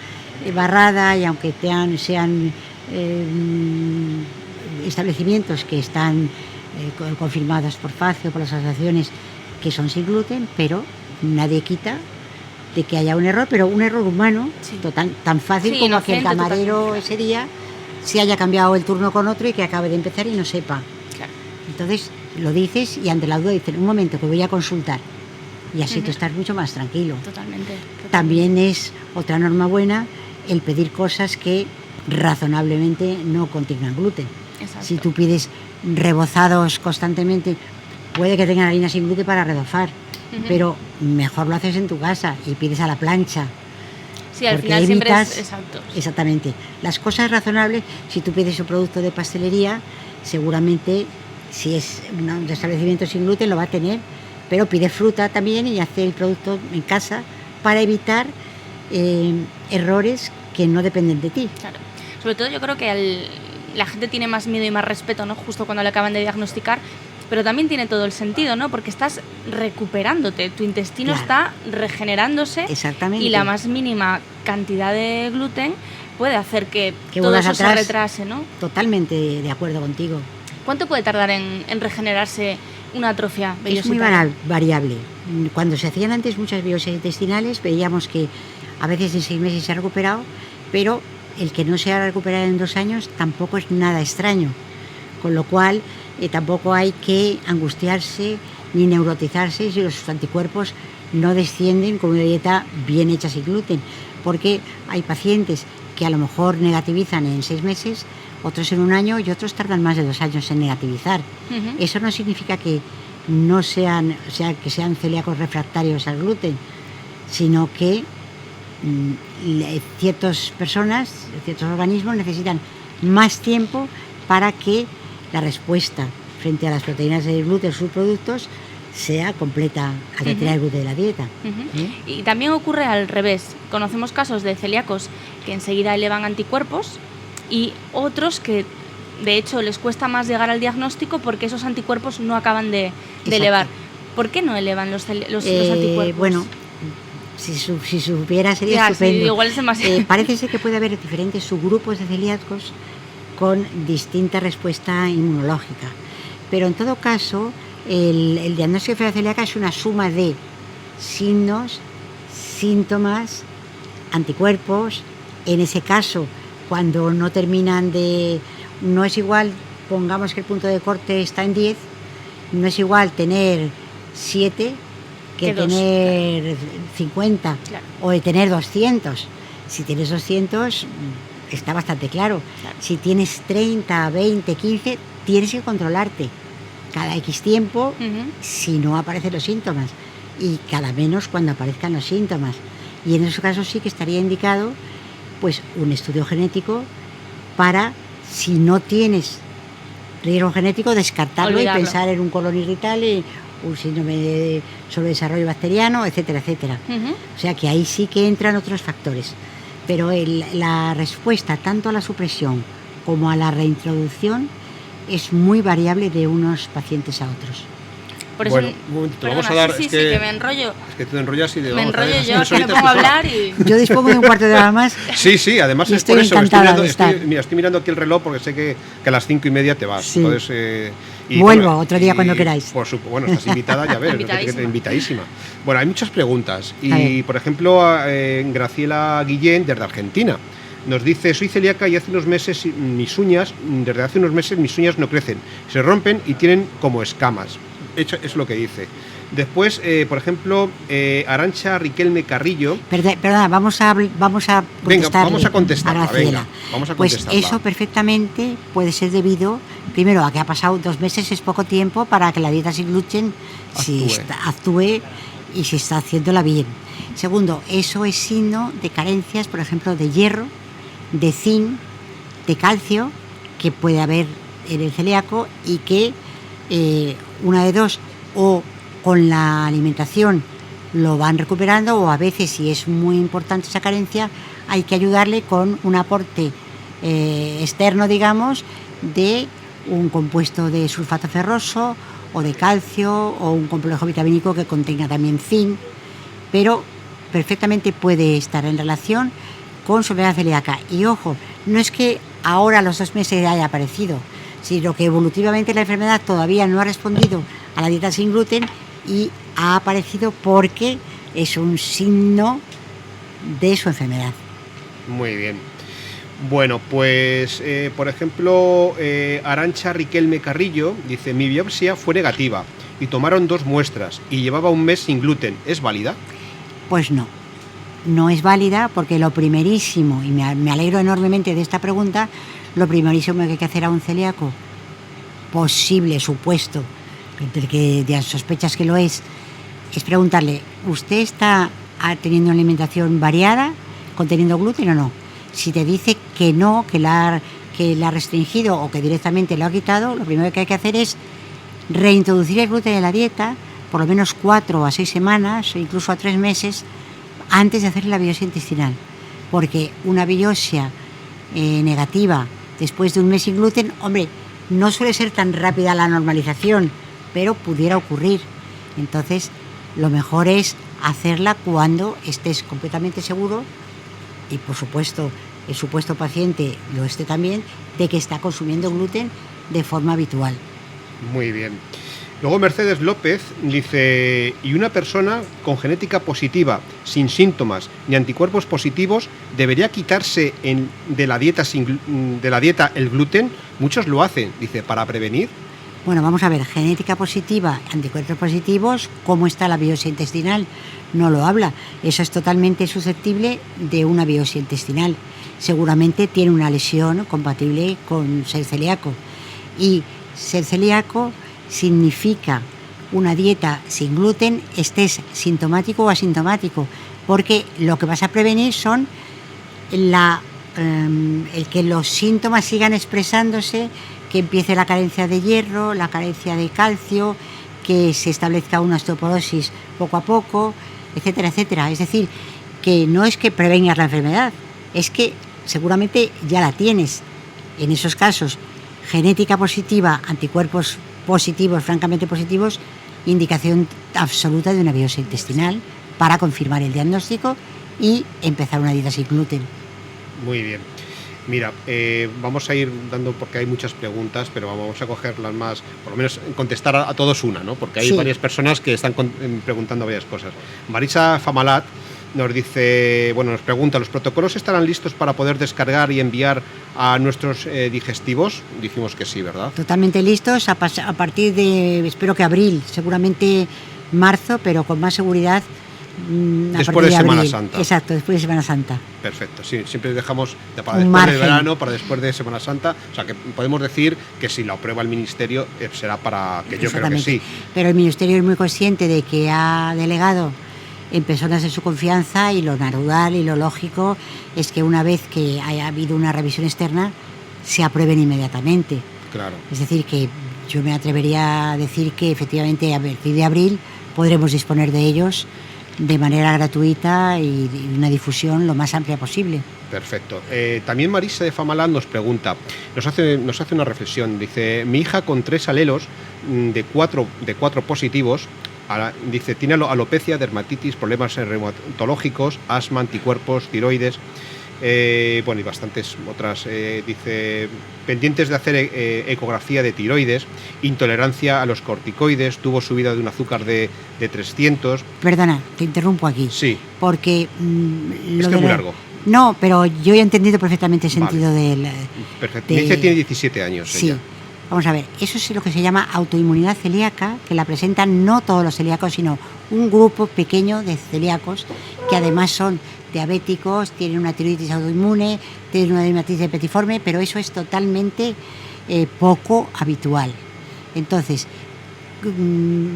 barrada y aunque sean establecimientos que están confirmados por FACE o por las asociaciones que son sin gluten, pero nadie quita de que haya un error, pero un error humano, sí, tan fácil como inocente, que el camarero ese día se haya cambiado el turno con otro y que acabe de empezar y no sepa. Claro. Entonces lo dices y ante la duda dicen, un momento que voy a consultar, y así tú estás mucho más tranquilo. Totalmente. También es otra norma buena el pedir cosas que razonablemente no contengan gluten. Exacto. Si tú pides rebozados constantemente, puede que tengan harina sin gluten para rebozar, pero mejor lo haces en tu casa y pides a la plancha. Sí, al final siempre es exacto. Exactamente. Las cosas razonables, si tú pides un producto de pastelería, seguramente si es un establecimiento sin gluten lo va a tener, pero pide fruta también y hace el producto en casa para evitar errores que no dependen de ti. Claro. Sobre todo yo creo que la gente tiene más miedo y más respeto, ¿no? Justo cuando le acaban de diagnosticar, pero también tiene todo el sentido, ¿no? Porque estás recuperándote, tu intestino está regenerándose. Exactamente. Y la más mínima cantidad de gluten puede hacer que todo eso se retrase, ¿no? Totalmente de acuerdo contigo. ¿Cuánto puede tardar en regenerarse una atrofia Es vellositaria? muy variable. Cuando se hacían antes muchas biopsias intestinales, veíamos que a veces en 6 meses se ha recuperado, pero el que no se ha recuperado en 2 años tampoco es nada extraño. Con lo cual, tampoco hay que angustiarse ni neurotizarse si los anticuerpos no descienden con una dieta bien hecha sin gluten, porque hay pacientes que a lo mejor negativizan en 6 meses, otros en 1 año y otros tardan más de 2 años en negativizar. Eso no significa que no sean, o sea, que sean celíacos refractarios al gluten, sino que ciertas personas, ciertos organismos necesitan más tiempo para que la respuesta frente a las proteínas de gluten, sus productos, sea completa al retirar el gluten de la dieta. Y también ocurre al revés. Conocemos casos de celíacos que enseguida elevan anticuerpos y otros que de hecho les cuesta más llegar al diagnóstico porque esos anticuerpos no acaban de elevar. ¿Por qué no elevan los anticuerpos? Bueno, si supiera sería estupendo. Sí, igual es demasiado. Parece ser que puede haber diferentes subgrupos de celíacos con distinta respuesta inmunológica. Pero en todo caso, el diagnóstico de enfermedad celíaca es una suma de signos, síntomas, anticuerpos. En ese caso, cuando no terminan de... No es igual, pongamos que el punto de corte está en 10, no es igual tener 7 que tener 50, claro, o de tener 200. Si tienes 200, está bastante claro. Si tienes 30, 20, 15, tienes que controlarte. cada X tiempo Ujú. si no aparecen los síntomas y cada menos cuando aparezcan los síntomas. Y en esos casos sí que estaría indicado pues un estudio genético para, si no tienes riesgo genético, descartarlo Olvidarlo. y pensar en un colon irritable, un síndrome de sobredesarrollo bacteriano, etcétera, etcétera. Ujú. O sea que ahí sí que entran otros factores. Pero la respuesta tanto a la supresión como a la reintroducción es muy variable de unos pacientes a otros. Por eso, Bueno, un momentito, perdona, vamos a dar- sí, es sí, que- que me enrollo. Es que tú te enrollas y de Me vamos a ver, enrollo así yo, que me solita pongo a tú sola. hablar y... Yo dispongo de un cuarto de hora más. Sí, además Y es por estoy eso. encantada de Estoy, estar. mira, estoy mirando aquí el reloj porque sé que a las 5:30 te vas. Sí. Entonces, Vuelvo otro día cuando queráis. Por supuesto, bueno, estás invitada, ya ves, Invitadísima. invitadísima. Bueno, hay muchas preguntas. A Y, ver. por ejemplo, Graciela Guillén, desde Argentina, nos dice: soy celíaca y hace unos meses desde hace unos meses mis uñas no crecen, se rompen y tienen como escamas. Eso es lo que dice. Después, por ejemplo, Arantxa Riquelme Carrillo. Perdona, vamos a Venga, vamos a contestarla, Graciela. venga, vamos a Pues contestarla. eso perfectamente puede ser debido, primero, a que ha pasado 2 meses, es poco tiempo para que la dieta sin gluten actúe y se está haciéndola bien. Segundo, eso es signo de carencias, por ejemplo, de hierro, de zinc, de calcio, que puede haber en el celíaco y que una de dos, o con la alimentación lo van recuperando, o a veces, si es muy importante esa carencia, hay que ayudarle con un aporte externo, digamos, de un compuesto de sulfato ferroso o de calcio o un complejo vitamínico que contenga también zinc, pero perfectamente puede estar en relación con su enfermedad celíaca. Y ojo, no es que ahora a los 2 meses haya aparecido, sino que evolutivamente la enfermedad todavía no ha respondido a la dieta sin gluten y ha aparecido porque es un signo de su enfermedad. Muy bien. Bueno, pues, por ejemplo, Arantxa Riquelme Carrillo dice: mi biopsia fue negativa y tomaron 2 muestras y llevaba un mes sin gluten. ¿Es válida? Pues no es válida, porque lo primerísimo, y me alegro enormemente de esta pregunta, lo primerísimo que hay que hacer a un celíaco posible, supuesto, del que ya sospechas que lo es preguntarle: ¿usted está teniendo una alimentación variada, conteniendo gluten o no? Si te dice que no, que la ha restringido o que directamente lo ha quitado, lo primero que hay que hacer es reintroducir el gluten en la dieta por lo menos 4 a 6 semanas o incluso a 3 meses antes de hacer la biopsia intestinal, porque una biopsia negativa después de un mes sin gluten, hombre, no suele ser tan rápida la normalización, pero pudiera ocurrir. Entonces, lo mejor es hacerla cuando estés completamente seguro, y por supuesto el supuesto paciente lo esté también, de que está consumiendo gluten de forma habitual. Muy bien. Luego Mercedes López dice: y una persona con genética positiva, sin síntomas ni anticuerpos positivos, ¿debería quitarse de la dieta el gluten? Muchos lo hacen, dice, para prevenir. Bueno, vamos a ver, genética positiva, anticuerpos positivos, ¿cómo está la biopsia intestinal? No lo habla. Eso es totalmente susceptible de una biopsia intestinal. Seguramente tiene una lesión compatible con ser celíaco. Y ser celíaco significa una dieta sin gluten, estés sintomático o asintomático, porque lo que vas a prevenir son el que los síntomas sigan expresándose, que empiece la carencia de hierro, la carencia de calcio, que se establezca una osteoporosis poco a poco, etcétera, etcétera. Es decir, que no es que prevengas la enfermedad, es que seguramente ya la tienes. En esos casos, genética positiva, anticuerpos positivos, francamente positivos, indicación absoluta de una biopsia intestinal para confirmar el diagnóstico y empezar una dieta sin gluten. Muy bien. Mira, vamos a ir dando, porque hay muchas preguntas, pero vamos a coger las más, por lo menos contestar a todos una, ¿no? Porque hay varias personas que están preguntando varias cosas. Marisa Famalat nos dice, nos pregunta: ¿los protocolos estarán listos para poder descargar y enviar a nuestros digestivos? Dijimos que sí, ¿verdad? Totalmente listos a partir de, espero que abril, seguramente marzo, pero con más seguridad Después de Semana Santa. Exacto, después de Semana Santa. Perfecto, sí, siempre dejamos para después del verano, para después de Semana Santa. O sea, que podemos decir que si lo aprueba el Ministerio será para que yo creo que sí. Pero el Ministerio es muy consciente de que ha delegado en personas de su confianza y lo natural y lo lógico es que una vez que haya habido una revisión externa se aprueben inmediatamente. Claro. Es decir, que yo me atrevería a decir que efectivamente a partir de abril podremos disponer de ellos de manera gratuita y una difusión lo más amplia posible. Perfecto. También Marisa de Famalán nos pregunta, nos hace una reflexión. Dice, mi hija con 3 alelos de cuatro positivos, dice, tiene alopecia, dermatitis, problemas reumatológicos, asma, anticuerpos, tiroides, bueno, y bastantes otras. Dice, pendientes de hacer ecografía de tiroides, intolerancia a los corticoides, tuvo subida de un azúcar de 300. Perdona, te interrumpo aquí. Sí. Porque es que es muy largo. No, pero yo he entendido perfectamente el sentido del... Perfecto. Dice que tiene 17 años. Sí. Ella. Vamos a ver, eso es lo que se llama autoinmunidad celíaca, que la presentan no todos los celíacos, sino un grupo pequeño de celíacos que además son diabéticos, tienen una tiroides autoinmune, tienen una dermatitis herpetiforme, pero eso es totalmente poco habitual. Entonces,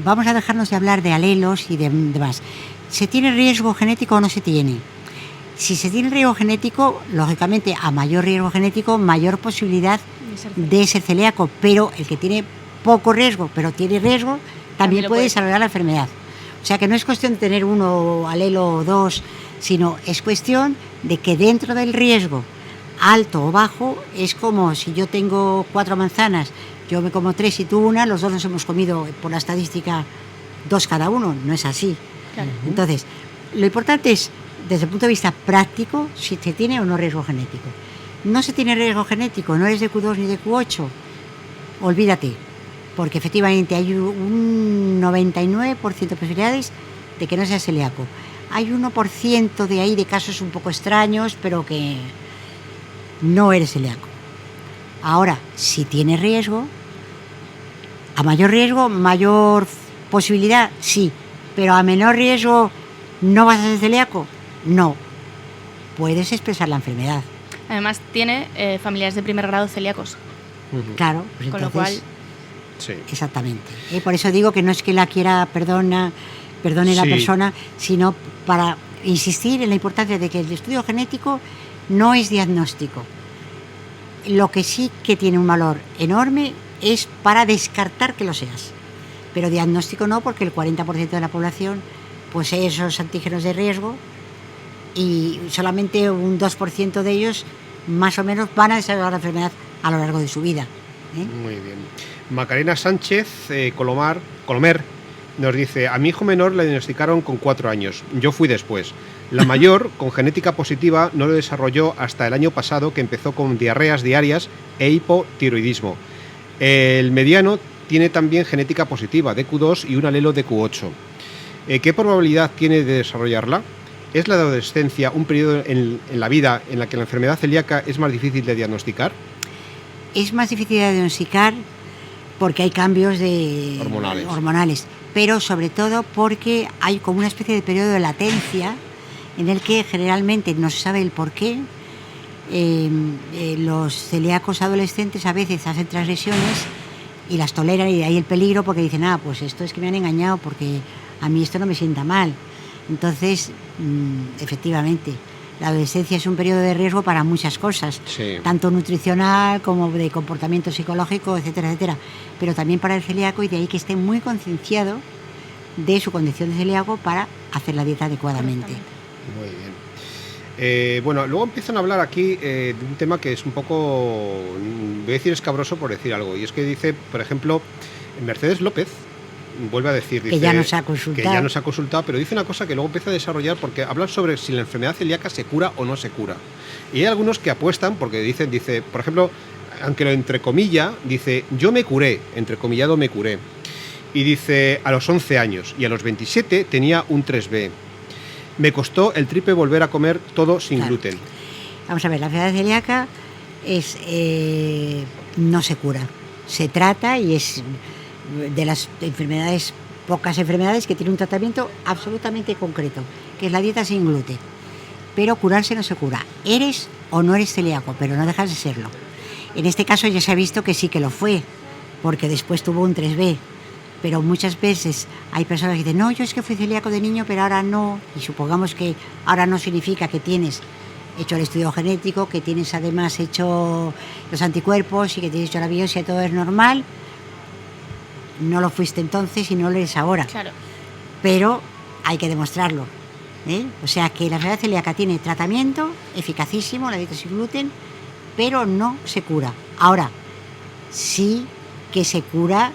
vamos a dejarnos de hablar de alelos y demás. ¿Se tiene riesgo genético o no se tiene? Si se tiene riesgo genético, lógicamente a mayor riesgo genético, mayor posibilidad de ser celíaco, pero el que tiene poco riesgo, pero tiene riesgo, también puede desarrollar la enfermedad. O sea que no es cuestión de tener uno alelo o dos, sino es cuestión de que dentro del riesgo, alto o bajo, es como si yo tengo 4 manzanas, yo me como 3 y tú una, los dos nos hemos comido, por la estadística, 2 cada uno, no es así. Claro. Entonces, lo importante es, desde el punto de vista práctico, si se tiene o no riesgo genético. No se tiene riesgo genético, no eres de Q2 ni de Q8, olvídate, porque efectivamente hay un 99% de posibilidades de que no seas celíaco. Hay 1% de ahí de casos un poco extraños, pero que no eres celíaco. Ahora, si tienes riesgo, a mayor riesgo, mayor posibilidad, sí, pero a menor riesgo, ¿no vas a ser celíaco? No. Puedes expresar la enfermedad. Además, tiene familiares de primer grado celíacos. Claro, pues con entonces, lo cual... Sí. Exactamente. Por eso digo que no es que la quiera perdone la persona, sino para insistir en la importancia de que el estudio genético no es diagnóstico. Lo que sí que tiene un valor enorme es para descartar que lo seas. Pero diagnóstico no, porque el 40% de la población posee esos antígenos de riesgo y solamente un 2% de ellos más o menos van a desarrollar la enfermedad a lo largo de su vida. Muy bien. Macarena Sánchez Colomer nos dice, a mi hijo menor le diagnosticaron con 4 años, yo fui después. La mayor, con genética positiva, no lo desarrolló hasta el año pasado, que empezó con diarreas diarias e hipotiroidismo. El mediano tiene también genética positiva de Q2 y un alelo de Q8. ¿Qué probabilidad tiene de desarrollarla? ¿Es la adolescencia un periodo en la vida en la que la enfermedad celíaca es más difícil de diagnosticar? Es más difícil de diagnosticar porque hay cambios hormonales, pero sobre todo porque hay como una especie de periodo de latencia en el que generalmente no se sabe el por qué. Los celíacos adolescentes a veces hacen transgresiones y las toleran, y de ahí el peligro, porque dicen, pues esto es que me han engañado, porque a mí esto no me sienta mal. Entonces, efectivamente, la adolescencia es un periodo de riesgo para muchas cosas, sí, tanto nutricional como de comportamiento psicológico, etcétera, etcétera, pero también para el celíaco, y de ahí que esté muy concienciado de su condición de celíaco para hacer la dieta adecuadamente. Muy bien. Bueno, luego empiezan a hablar aquí de un tema que es un poco, voy a decir escabroso por decir algo, y es que dice, por ejemplo, Mercedes López vuelve a decir, dice, que ya nos ha consultado, pero dice una cosa que luego empieza a desarrollar, porque hablan sobre si la enfermedad celíaca se cura o no se cura. Y hay algunos que apuestan porque dice, por ejemplo, aunque lo entrecomilla, dice, yo me curé, entrecomillado me curé. Y dice, a los 11 años y a los 27 tenía un 3B. Me costó el triple volver a comer todo sin gluten. Vamos a ver, la enfermedad celíaca no se cura, se trata, y es de las enfermedades pocas enfermedades que tienen un tratamiento absolutamente concreto, que es la dieta sin gluten. Pero curarse no se cura. Eres o no eres celíaco, pero no dejas de serlo. En este caso ya se ha visto que sí que lo fue, porque después tuvo un 3B. Pero muchas veces hay personas que dicen, no, yo es que fui celíaco de niño, pero ahora no. Y supongamos que ahora no significa que tienes hecho el estudio genético, que tienes además hecho los anticuerpos y que tienes hecho la biopsia, todo es normal. No lo fuiste entonces y no lo eres ahora. Claro. Pero hay que demostrarlo, ¿eh? O sea que la enfermedad celíaca tiene tratamiento eficacísimo, la dieta sin gluten, pero no se cura. Ahora, sí que se cura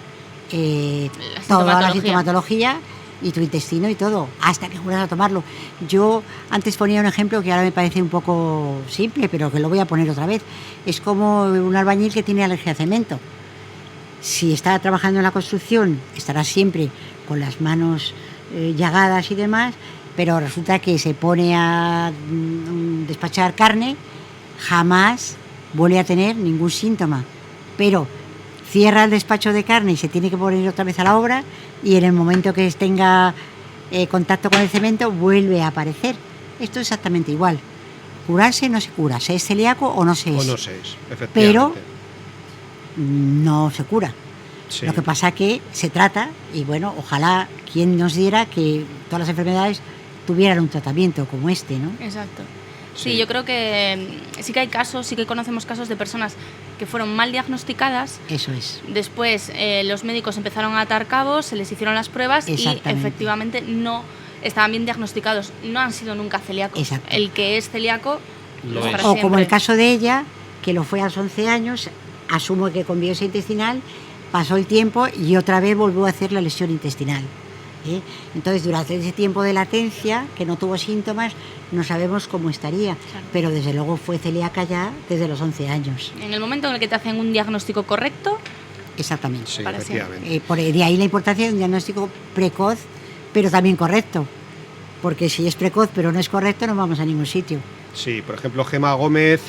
toda la sintomatología y tu intestino y todo, hasta que juras a tomarlo. Yo antes ponía un ejemplo que ahora me parece un poco simple, pero que lo voy a poner otra vez. Es como un albañil que tiene alergia a cemento. Si está trabajando en la construcción, estará siempre con las manos llagadas y demás, pero resulta que se pone a despachar carne, jamás vuelve a tener ningún síntoma. Pero cierra el despacho de carne y se tiene que poner otra vez a la obra, y en el momento que tenga contacto con el cemento vuelve a aparecer. Esto es exactamente igual. Curarse no se cura, se es celíaco o no se es. O no se es, efectivamente. Pero no se cura. Sí. Lo que pasa que se trata, y bueno, ojalá quien nos diera que todas las enfermedades tuvieran un tratamiento como este, ¿no? Exacto. Sí, yo creo que sí que hay casos, sí que conocemos casos de personas que fueron mal diagnosticadas. Eso es. Después los médicos empezaron a atar cabos, se les hicieron las pruebas y efectivamente no estaban bien diagnosticados. No han sido nunca celíacos. Exacto. El que es celíaco Lo es es. para O siempre. como el caso de ella, que lo fue a los 11 años, asumo que con biopsia intestinal, pasó el tiempo y otra vez volvió a hacer la lesión intestinal. Entonces, durante ese tiempo de latencia, que no tuvo síntomas, no sabemos cómo estaría, Claro. pero desde luego fue celíaca ya desde los 11 años. En el momento en el que te hacen un diagnóstico correcto, Exactamente. Sí, para efectivamente. De ahí la importancia de un diagnóstico precoz, pero también correcto, porque si es precoz pero no es correcto, no vamos a ningún sitio. Sí, por ejemplo, Gemma Gómez,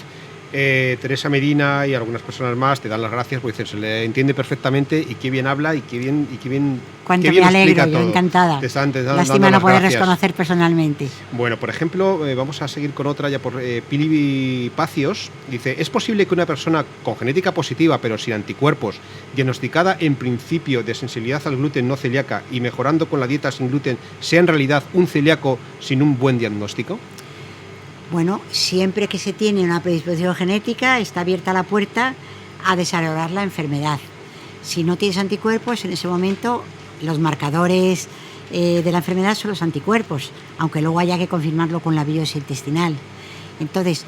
Teresa Medina y algunas personas más te dan las gracias porque dicen, se le entiende perfectamente y qué bien habla y qué bien Cuánto qué bien me alegro, explica yo todo. encantada. Te están dando Lástima no las poder gracias. reconocer personalmente. Bueno, por ejemplo, vamos a seguir con otra ya por Pili Pacios. Dice, ¿es posible que una persona con genética positiva pero sin anticuerpos, diagnosticada en principio de sensibilidad al gluten no celíaca y mejorando con la dieta sin gluten, sea en realidad un celíaco sin un buen diagnóstico? Bueno, siempre que se tiene una predisposición genética, está abierta la puerta a desarrollar la enfermedad. Si no tienes anticuerpos, en ese momento los marcadores de la enfermedad son los anticuerpos, aunque luego haya que confirmarlo con la biopsia intestinal. Entonces,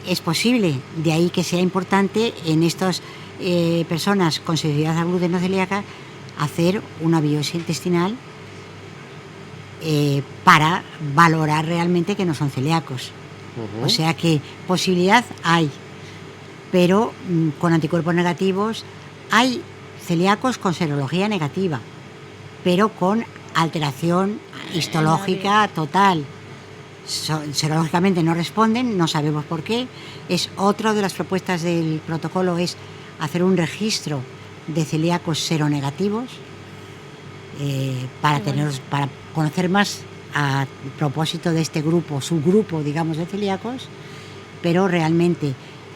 es posible, de ahí que sea importante en estas personas con sensibilidad al gluten no celíaca hacer una biopsia intestinal para valorar realmente que no son celíacos. O sea que posibilidad hay, pero con anticuerpos negativos. Hay celíacos con serología negativa, pero con alteración histológica total. Serológicamente no responden, no sabemos por qué. Es otra de las propuestas del protocolo, es hacer un registro de celíacos seronegativos para conocer más a propósito de este grupo, subgrupo, digamos, de celíacos, pero realmente,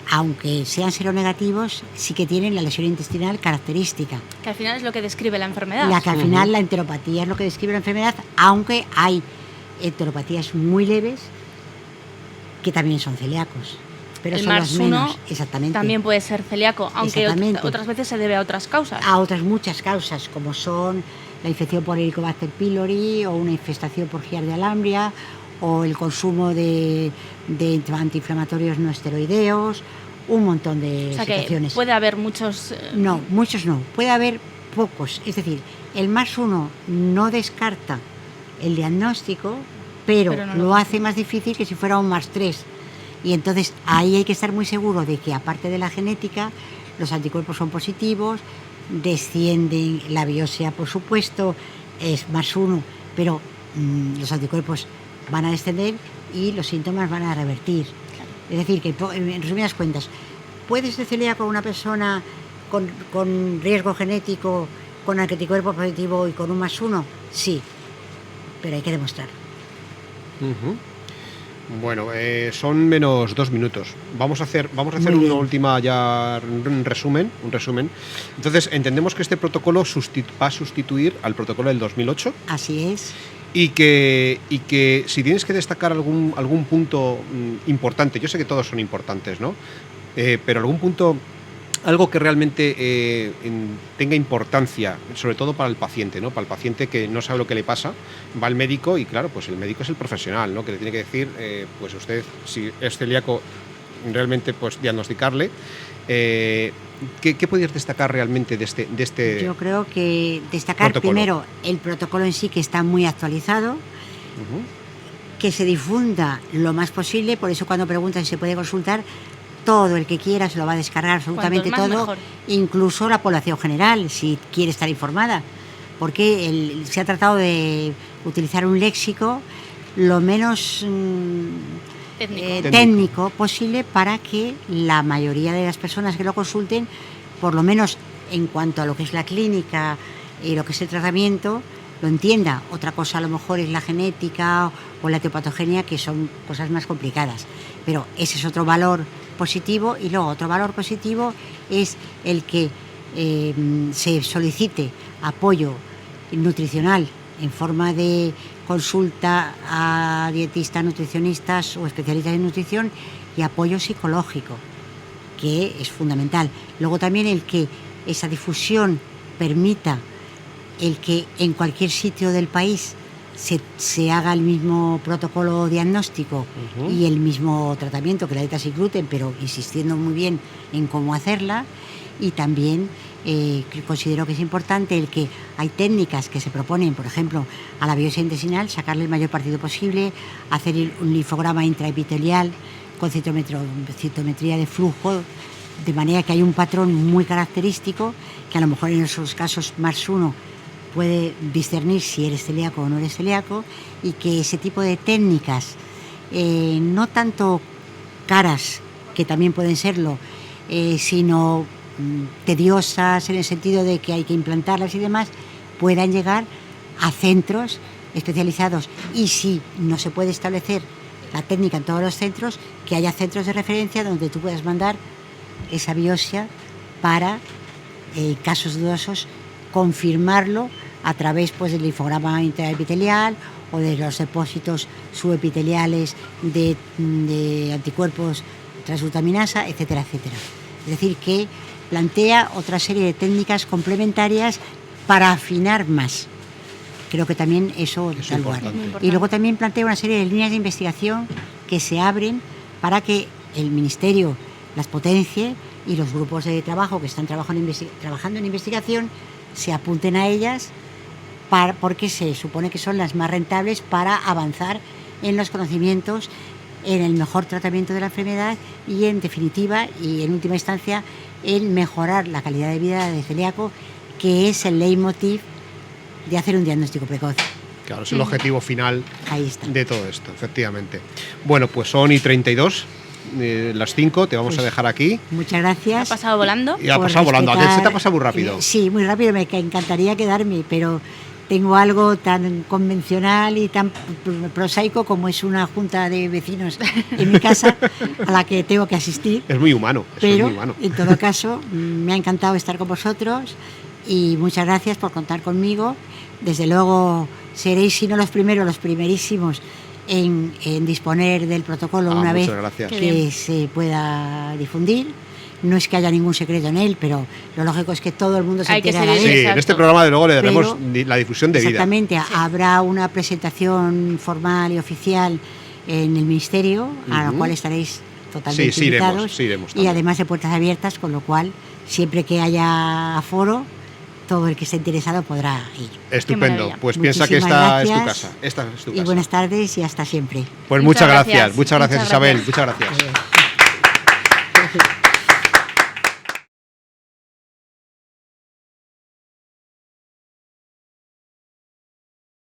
aunque sean seronegativos, sí que tienen la lesión intestinal característica. que al final es lo que describe la enfermedad. La que al final la enteropatía es lo que describe la enfermedad, aunque hay enteropatías muy leves que también son celíacos. Pero el son los menos, MARS1 exactamente. también puede ser celíaco, aunque Exactamente. otras veces se debe a otras causas. A otras muchas causas, como son la infección por Helicobacter pylori o una infestación por Giardia lamblia o el consumo de antiinflamatorios no esteroideos, un montón de O sea que situaciones. puede haber muchos... No, muchos no, puede haber pocos. Es decir, el MARS1 no descarta el diagnóstico, pero no lo hace más difícil que si fuera un MARS3. Y entonces ahí hay que estar muy seguro de que, aparte de la genética, los anticuerpos son positivos, descienden la biopsia, por supuesto, es MARS1, pero los anticuerpos van a descender y los síntomas van a revertir. Claro. Es decir, que en resumidas cuentas, puede ser celíaco una persona con riesgo genético con anticuerpo positivo y con un +1, sí, pero hay que demostrar. Bueno, son menos 2 minutos. Vamos a hacer una última ya un resumen. Entonces, entendemos que este protocolo va a sustituir al protocolo del 2008. Así es. Y que si tienes que destacar algún punto importante, yo sé que todos son importantes, ¿no? Pero algún punto, algo que realmente tenga importancia, sobre todo para el paciente, ¿no? Para el paciente que no sabe lo que le pasa, va al médico y claro, pues el médico es el profesional, ¿no? Que le tiene que decir, pues usted, si es celíaco, realmente pues diagnosticarle. ¿Qué podrías destacar realmente de este Yo creo que destacar protocolo? Primero el protocolo en sí, que está muy actualizado, que se difunda lo más posible, por eso cuando preguntan si se puede consultar, todo el que quiera se lo va a descargar, absolutamente Cuanto más, todo, mejor. incluso la población general, si quiere estar informada, porque se ha tratado de utilizar un léxico lo menos técnico posible para que la mayoría de las personas que lo consulten, por lo menos en cuanto a lo que es la clínica y lo que es el tratamiento, lo entienda. Otra cosa a lo mejor es la genética o la etiopatogenia, que son cosas más complicadas, pero ese es otro valor positivo. Y luego otro valor positivo es el que se solicite apoyo nutricional en forma de consulta a dietistas, nutricionistas o especialistas en nutrición, y apoyo psicológico, que es fundamental. Luego también el que esa difusión permita el que en cualquier sitio del país se haga el mismo protocolo diagnóstico y el mismo tratamiento que la dieta sin gluten, pero insistiendo muy bien en cómo hacerla. Y también considero que es importante el que hay técnicas que se proponen, por ejemplo, a la biopsia intestinal, sacarle el mayor partido posible, hacer un linfograma intraepitelial con citometría de flujo, de manera que hay un patrón muy característico que a lo mejor en esos casos +1 puede discernir si eres celíaco o no eres celíaco, y que ese tipo de técnicas, no tanto caras, que también pueden serlo, sino tediosas en el sentido de que hay que implantarlas y demás, puedan llegar a centros especializados. Y si no se puede establecer la técnica en todos los centros, que haya centros de referencia donde tú puedas mandar esa biopsia para casos dudosos, confirmarlo a través pues del linfograma intraepitelial o de los depósitos subepiteliales de anticuerpos transglutaminasa, etcétera, etcétera. Es decir, que plantea otra serie de técnicas complementarias para afinar más. Creo que también eso da lugar. Y luego también plantea una serie de líneas de investigación que se abren para que el Ministerio las potencie y los grupos de trabajo que están trabajando en investigación se apunten a ellas, porque se supone que son las más rentables para avanzar en los conocimientos, en el mejor tratamiento de la enfermedad y, en definitiva y en última instancia, en mejorar la calidad de vida del celíaco, que es el leitmotiv de hacer un diagnóstico precoz. Claro, es el objetivo final Ahí está. de todo esto, efectivamente. Bueno, pues son y 32, las 5, te vamos a dejar aquí. Muchas gracias. ¿Ha pasado volando? Y ha pasado volando. ¿A qué se te ha pasado muy rápido? Sí, muy rápido, me encantaría quedarme, pero tengo algo tan convencional y tan prosaico como es una junta de vecinos en mi casa a la que tengo que asistir. Es muy humano, eso pero, es muy humano. En todo caso, me ha encantado estar con vosotros y muchas gracias por contar conmigo. Desde luego seréis, si no los primeros, los primerísimos en disponer del protocolo una vez que se pueda difundir. No es que haya ningún secreto en él, pero lo lógico es que todo el mundo se entere a la vez. Sí, en este programa de luego le daremos la difusión de vida. Exactamente, habrá una presentación formal y oficial en el Ministerio, a la cual estaréis totalmente invitados. Iremos y además de puertas abiertas, con lo cual, siempre que haya aforo, todo el que esté interesado podrá ir. Estupendo, pues piensa que esta es tu casa. Y buenas tardes y hasta siempre. Pues muchas gracias Isabel, muchas gracias.